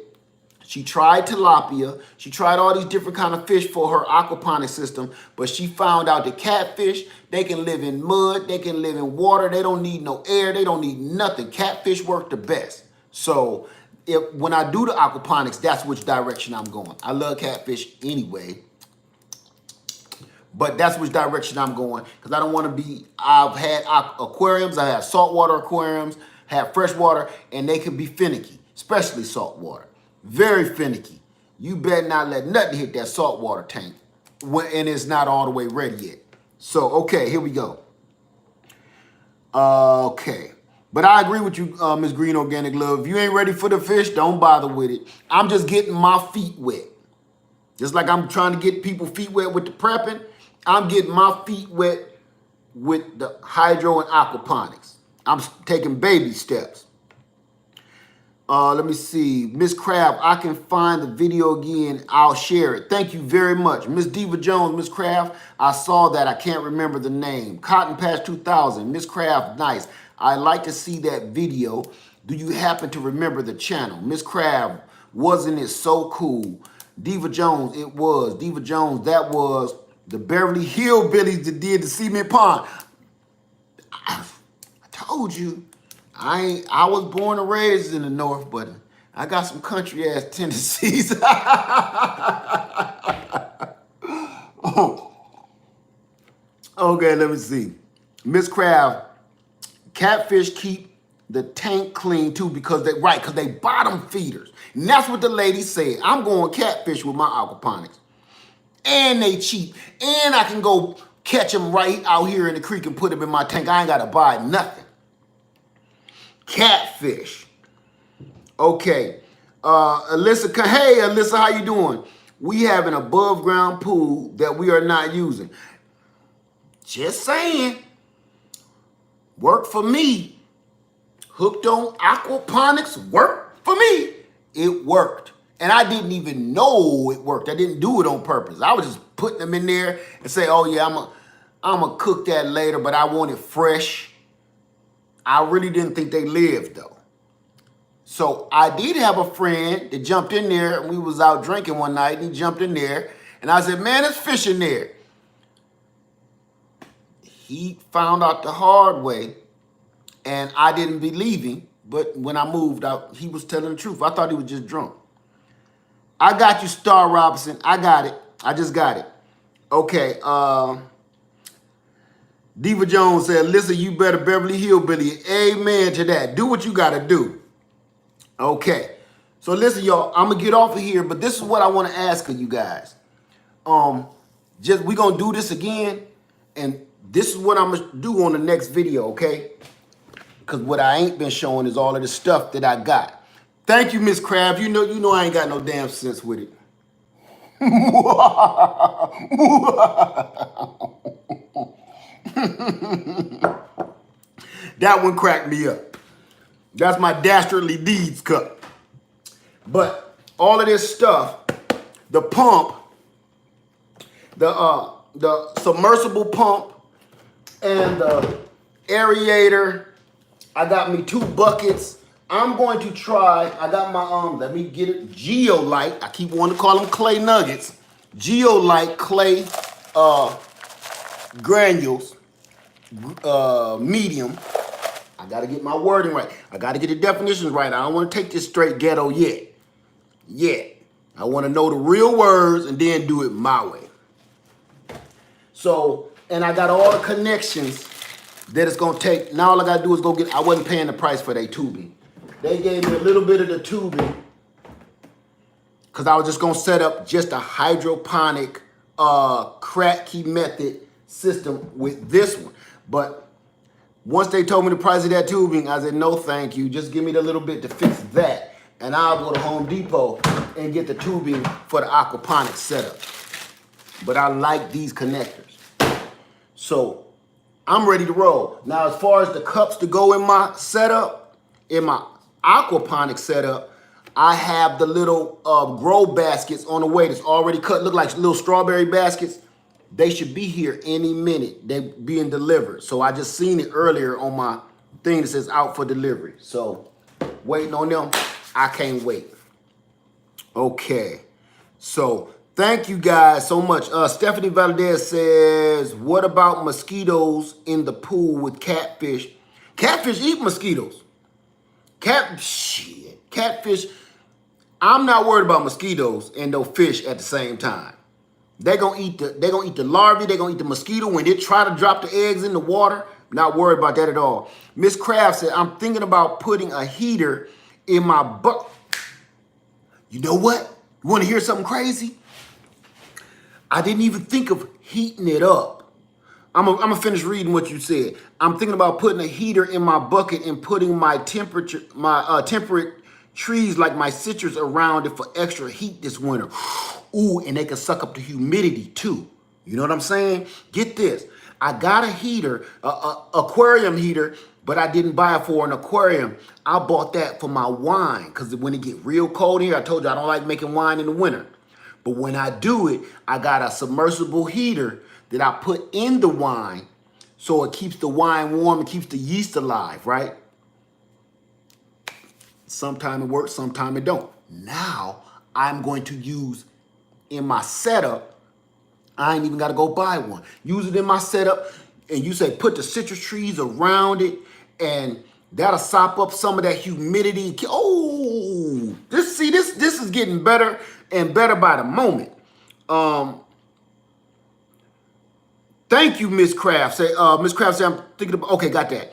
she tried tilapia. She tried all these different kind of fish for her aquaponics system, but she found out that catfish, they can live in mud, they can live in water, they don't need no air, they don't need nothing. Catfish work the best. So when I do the aquaponics, that's which direction I'm going. I love catfish anyway, but that's which direction I'm going because I don't want to be, I've had aquariums, I have saltwater aquariums, have freshwater, and they can be finicky, especially saltwater. Very finicky. You better not let nothing hit that saltwater tank and it's not all the way ready yet. So, okay, here we go. Okay. But I agree with you, Ms. Green Organic Love. If you ain't ready for the fish, don't bother with it. I'm just getting my feet wet. Just like I'm trying to get people feet wet with the prepping, I'm getting my feet wet with the hydro and aquaponics. I'm taking baby steps. Let me see. Miss Craft, I can find the video again. I'll share it. Thank you very much. Miss Diva Jones, Miss Craft, I saw that. I can't remember the name. Cotton Patch 2000. Miss Craft, nice. I'd like to see that video. Do you happen to remember the channel? Miss Craft, wasn't it so cool? Diva Jones, it was. Diva Jones, that was the Beverly Hillbillies that did the cement pond. I told you. I was born and raised in the North, but I got some country ass tendencies. Okay, let me see. Miss Craft, catfish keep the tank clean too because they bottom feeders. And that's what the lady said. I'm going catfish with my aquaponics. And they cheap. And I can go catch them right out here in the creek and put them in my tank. I ain't got to buy nothing. Catfish. Okay. Alyssa, hey Alyssa, how you doing? We have an above ground pool that we are not using. Just saying. Work for me. Hooked on aquaponics worked for me. It worked. And I didn't even know it worked. I didn't do it on purpose. I was just putting them in there and say, oh yeah, I'm gonna cook that later, but I want it fresh. I really didn't think they lived though. So I did have a friend that jumped in there and we was out drinking one night and he jumped in there and I said, man, there's fish in there. He found out the hard way and I didn't believe him, but when I moved out, he was telling the truth. I thought he was just drunk. I got you, Star Robinson. I got it. I just got it. Okay, Diva Jones said, listen, you better Beverly Hillbilly. Amen to that. Do what you got to do. Okay. So listen, y'all, I'm going to get off of here, but this is what I want to ask of you guys. We're going to do this again, and this is what I'm going to do on the next video, okay? Because what I ain't been showing is all of the stuff that I got. Thank you, Miss Crab. You know I ain't got no damn sense with it. That one cracked me up. That's my Dastardly Deeds cup. But all of this stuff, the pump, the submersible pump, and the aerator. I got me 2 buckets. I'm going to try, I got my, let me get it, Geolite. I keep wanting to call them clay nuggets. Geolite clay granules. medium. I got to get my wording right. I got to get the definitions right. I don't want to take this straight ghetto yet. I want to know the real words and then do it my way. So, and I got all the connections that it's going to take. Now all I got to do is go get, I wasn't paying the price for their tubing. They gave me a little bit of the tubing because I was just going to set up just a hydroponic crack key method system with this one. But once they told me the price of that tubing, I said, no, thank you. Just give me the little bit to fix that. And I'll go to Home Depot and get the tubing for the aquaponics setup. But I like these connectors. So I'm ready to roll. Now, as far as the cups to go in my setup, in my aquaponics setup, I have the little grow baskets on the way that's already cut. Look like little strawberry baskets. They should be here any minute. They being delivered. So I just seen it earlier on my thing that says out for delivery. So waiting on them. I can't wait. Okay. So thank you guys so much. Stephanie Valdez says, what about mosquitoes in the pool with catfish? Catfish eat mosquitoes. Catfish. I'm not worried about mosquitoes and those fish at the same time. They're gonna eat the larvae, they're gonna eat the mosquito when they try to drop the eggs in the water. Not worried about that at all. Miss Kraft said, I'm thinking about putting a heater in my butt. You know what? You wanna hear something crazy? I didn't even think of heating it up. I'm gonna finish reading what you said. I'm thinking about putting a heater in my bucket and putting my temperate trees like my citrus around it for extra heat this winter. Ooh, and they can suck up the humidity too. You know what I'm saying? Get this. I got a heater, aquarium heater, but I didn't buy it for an aquarium. I bought that for my wine because when it get real cold here, I told you I don't like making wine in the winter. But when I do it, I got a submersible heater that I put in the wine so it keeps the wine warm and keeps the yeast alive, right? Sometimes it works, sometimes it don't. Now I'm going to use in my setup, I ain't even got to go buy one. Use it in my setup, and you say put the citrus trees around it, and that'll sop up some of that humidity. Oh, this is getting better and better by the moment. Thank you, Miss Kraft. Miss Kraft said, I'm thinking about, okay, got that.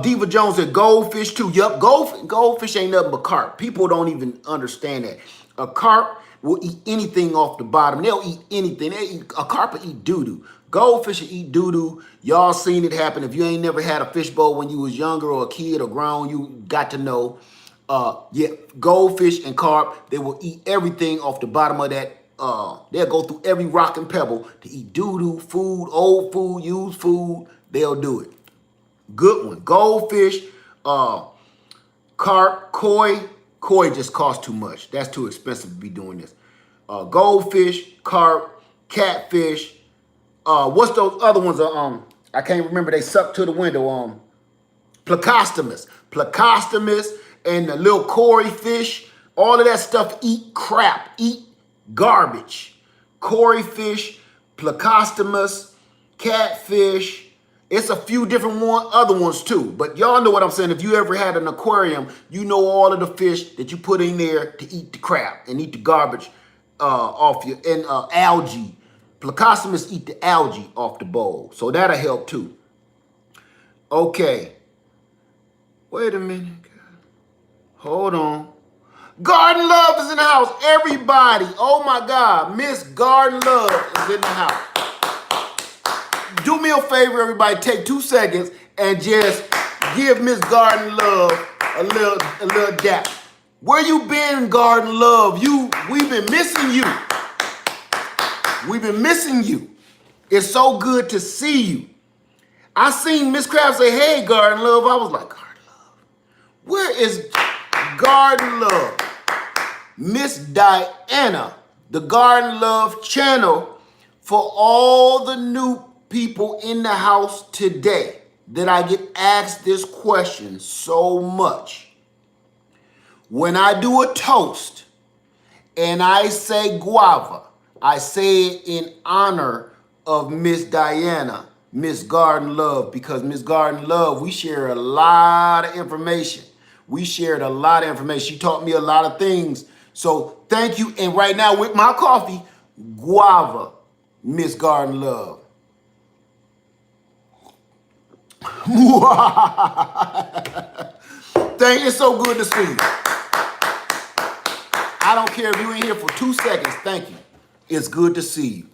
Diva Jones said goldfish too. Yup, goldfish ain't nothing but carp. People don't even understand that. A carp will eat anything off the bottom. They'll eat anything. A carp will eat doo-doo. Goldfish will eat doo-doo. Y'all seen it happen. If you ain't never had a fishbowl when you was younger or a kid or grown, you got to know. Yeah, goldfish and carp, they will eat everything off the bottom of that. They'll go through every rock and pebble to eat doo-doo, food, old food, used food. They'll do it. Good one. Goldfish, carp, koi. Koi just costs too much. That's too expensive to be doing this. Goldfish, carp, catfish. What's those other ones? I can't remember. They suck to the window. Plecostomus. Plecostomus and the little koi fish. All of that stuff eat crap. Eat garbage. Koi fish, plecostomus, catfish. It's a few different other ones too. But y'all know what I'm saying. If you ever had an aquarium, you know all of the fish that you put in there to eat the crap and eat the garbage off you. And algae. Plecostomus eat the algae off the bowl. So that'll help too. Okay. Wait a minute. Hold on. Garden Love is in the house. Everybody. Oh my God. Miss Garden Love is in the house. Do me a favor, everybody. Take 2 seconds and just give Miss Garden Love a little dap. Where you been, Garden Love? We've been missing you. We've been missing you. It's so good to see you. I seen Miss Kraft say, hey, Garden Love. I was like, Garden Love. Where is Garden Love? Miss Diana, the Garden Love channel, for all the new people in the house today that I get asked this question so much. When I do a toast and I say guava, I say it in honor of Miss Diana, Miss Garden Love, because Miss Garden Love, we share a lot of information. We shared a lot of information. She taught me a lot of things. So thank you. And right now with my coffee, guava, Miss Garden Love. Thank you. It's so good to see you. I don't care if you ain't here for 2 seconds. Thank you. It's good to see you.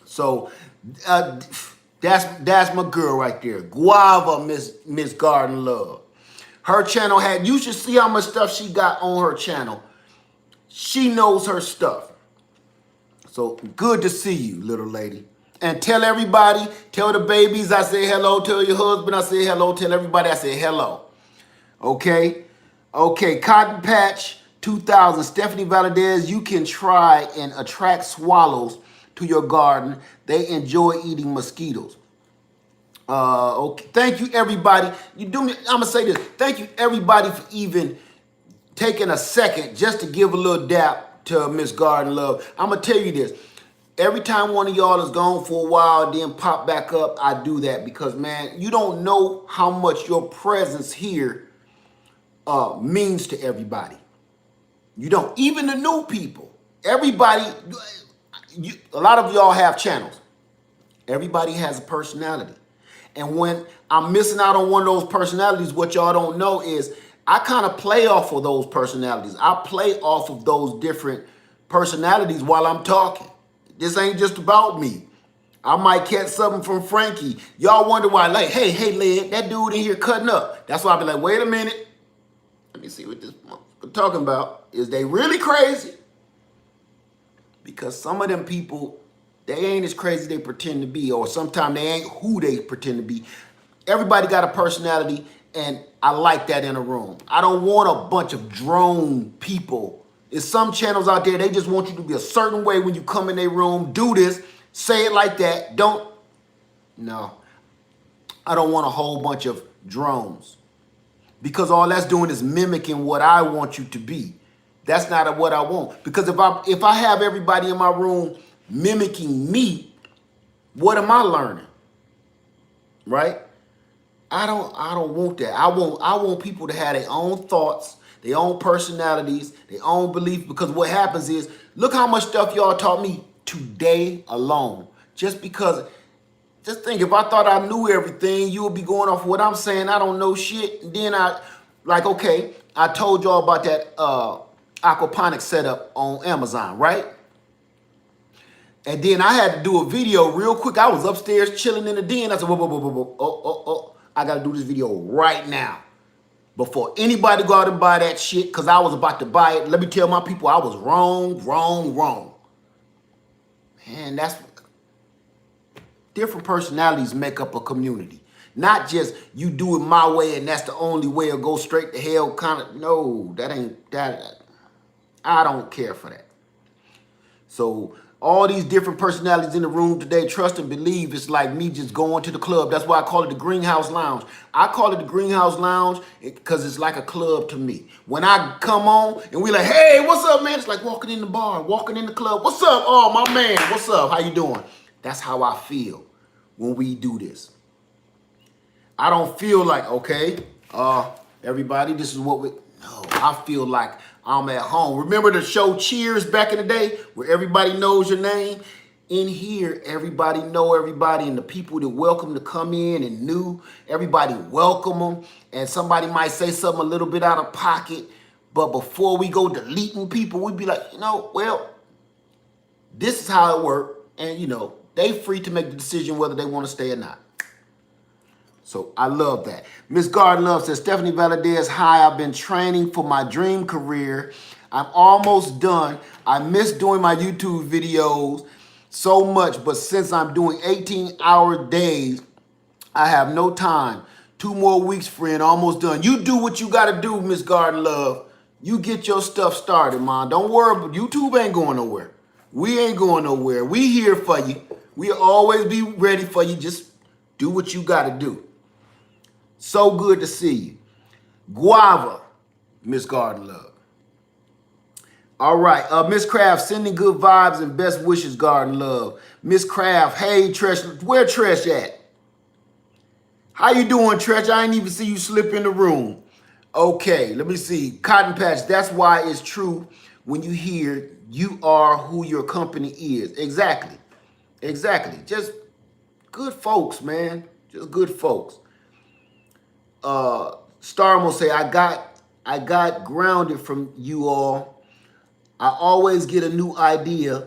So that's my girl right there. Guava, Miss Garden Love. Her channel had, you should see how much stuff she got on her channel. She knows her stuff. So good to see you, little lady. And tell everybody, tell the babies I say hello, tell your husband I say hello, tell everybody I say hello. Okay? Okay, Cotton Patch 2000, Stephanie Valadez, you can try and attract swallows to your garden. They enjoy eating mosquitoes. Okay, thank you everybody. I'm gonna say this. Thank you everybody for even taking a second just to give a little dap to Miss Garden Love. I'm gonna tell you this. Every time one of y'all is gone for a while, then pop back up, I do that because, man, you don't know how much your presence here means to everybody. You don't. Even the new people. Everybody, a lot of y'all have channels. Everybody has a personality. And when I'm missing out on one of those personalities, what y'all don't know is I kind of play off of those personalities. I play off of those different personalities while I'm talking. This ain't just about me. I might catch something from Frankie. Y'all wonder why, like, hey, Led, that dude in here cutting up. That's why I be like, wait a minute. Let me see what this I'm talking about. Is they really crazy? Because some of them people, they ain't as crazy as they pretend to be, or sometimes they ain't who they pretend to be. Everybody got a personality, and I like that in a room. I don't want a bunch of drone people. There's some channels out there, they just want you to be a certain way when you come in their room, do this, say it like that. No. I don't want a whole bunch of drones. Because all that's doing is mimicking what I want you to be. That's not what I want. Because if I have everybody in my room mimicking me, what am I learning? Right? I don't want that. I want people to have their own thoughts, their own personalities, their own beliefs. Because what happens is, look how much stuff y'all taught me today alone. Just think, if I thought I knew everything, you would be going off what I'm saying. I don't know shit. And then okay, I told y'all about that aquaponics setup on Amazon, right? And then I had to do a video real quick. I was upstairs chilling in the den. I said, whoa. I got to do this video right now before anybody go out and buy that shit, because I was about to buy it. Let me tell my people I was wrong. Man, that's... Different personalities make up a community. Not just you do it my way and that's the only way, or go straight to hell kind of. No, that ain't that. I don't care for that. So all these different personalities in the room today, trust and believe, it's like me just going to the club. That's why I call it the Greenhouse Lounge. I call it the Greenhouse Lounge because it's like a club to me. When I come on and we like, hey, what's up, man? It's like walking in the bar, walking in the club. What's up? Oh, my man, what's up? How you doing? That's how I feel when we do this. I don't feel like, okay, everybody, this is what we... No, I feel like I'm at home. Remember the show Cheers back in the day where everybody knows your name? In here, everybody know everybody, and the people that welcome to come in and new, everybody welcome them. And somebody might say something a little bit out of pocket, but before we go deleting people, we'd be like, well, this is how it works. And, they free to make the decision whether they want to stay or not. So I love that. Miss Garden Love says, Stephanie Valadez, hi, I've been training for my dream career. I'm almost done. I miss doing my YouTube videos so much, but since I'm doing 18-hour days, I have no time. 2 more weeks, friend, almost done. You do what you got to do, Miss Garden Love. You get your stuff started, man. Don't worry, but YouTube ain't going nowhere. We ain't going nowhere. We here for you. We'll always be ready for you. Just do what you got to do. So good to see you. Guava, Miss Garden Love. All right, Miss Craft, sending good vibes and best wishes, Garden Love. Miss Craft, hey, Tresh, where Tresh at? How you doing, Tretch? I ain't even see you slip in the room. Okay, let me see. Cotton Patch, that's why it's true when you hear you are who your company is. Exactly. Exactly. Just good folks, man. Just good folks. Starm will say, I got grounded from you all. I always get a new idea.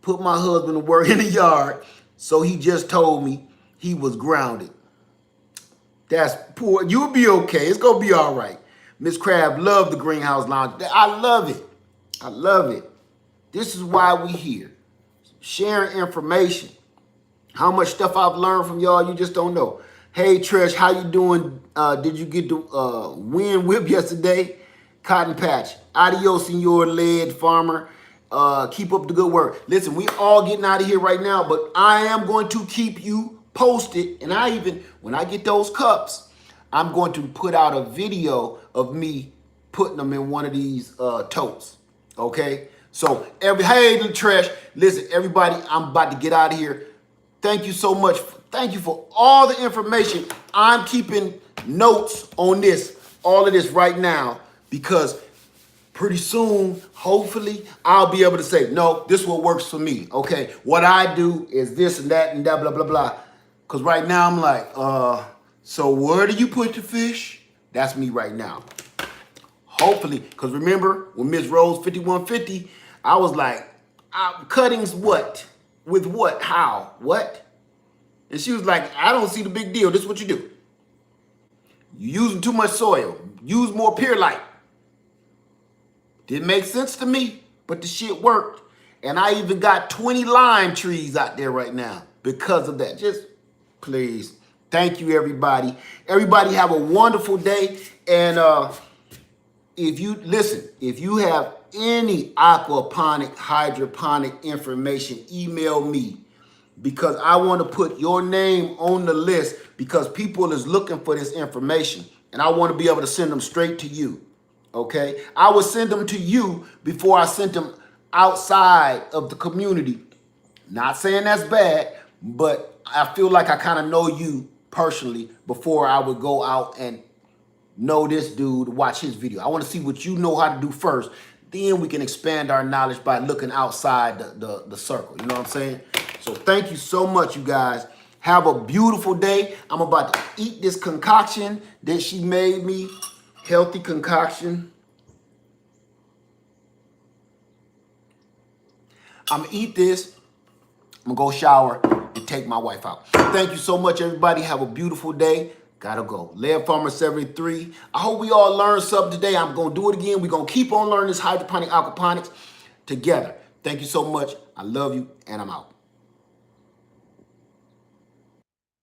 Put my husband to work in the yard. So he just told me he was grounded. That's poor. You'll be okay. It's gonna be all right. Miss Crab, love the greenhouse lounge. I love it. I love it. This is why we here. Sharing information. How much stuff I've learned from y'all, you just don't know. Hey Trish, how you doing? Did you get the wind whip yesterday? Cotton Patch. Adios, senor lead farmer. Keep up the good work. Listen, we all getting out of here right now, but I am going to keep you posted. And when I get those cups, I'm going to put out a video of me putting them in one of these totes. Okay? So, hey, the trash. Listen, everybody, I'm about to get out of here. Thank you so much. Thank you for all the information. I'm keeping notes on this, all of this right now, because pretty soon, hopefully, I'll be able to say, no, this is what works for me. Okay, what I do is this and that and that, blah, blah, blah. Because right now I'm like, so where do you put the fish? That's me right now. Hopefully, because remember when Miss Rose 5150, I was like, cuttings what? With what? How? What? And she was like, I don't see the big deal. This is what you do. You're using too much soil. Use more perlite. Didn't make sense to me, but the shit worked. And I even got 20 lime trees out there right now because of that. Just please. Thank you, everybody. Everybody have a wonderful day. And if you have any aquaponic, hydroponic information, email me, because I want to put your name on the list because people is looking for this information and I want to be able to send them straight to you. Okay? I would send them to you before I sent them outside of the community. Not saying that's bad, but I feel like I kind of know you personally before I would go out and know this dude, watch his video. I want to see what you know how to do first. Then we can expand our knowledge by looking outside the circle. You know what I'm saying? So thank you so much, you guys. Have a beautiful day. I'm about to eat this concoction that she made me. Healthy concoction. I'm going to eat this. I'm going to go shower and take my wife out. Thank you so much, everybody. Have a beautiful day. Gotta go. Lead Farmer 73. I hope we all learned something today. I'm going to do it again. We're going to keep on learning this hydroponic aquaponics together. Thank you so much. I love you, and I'm out.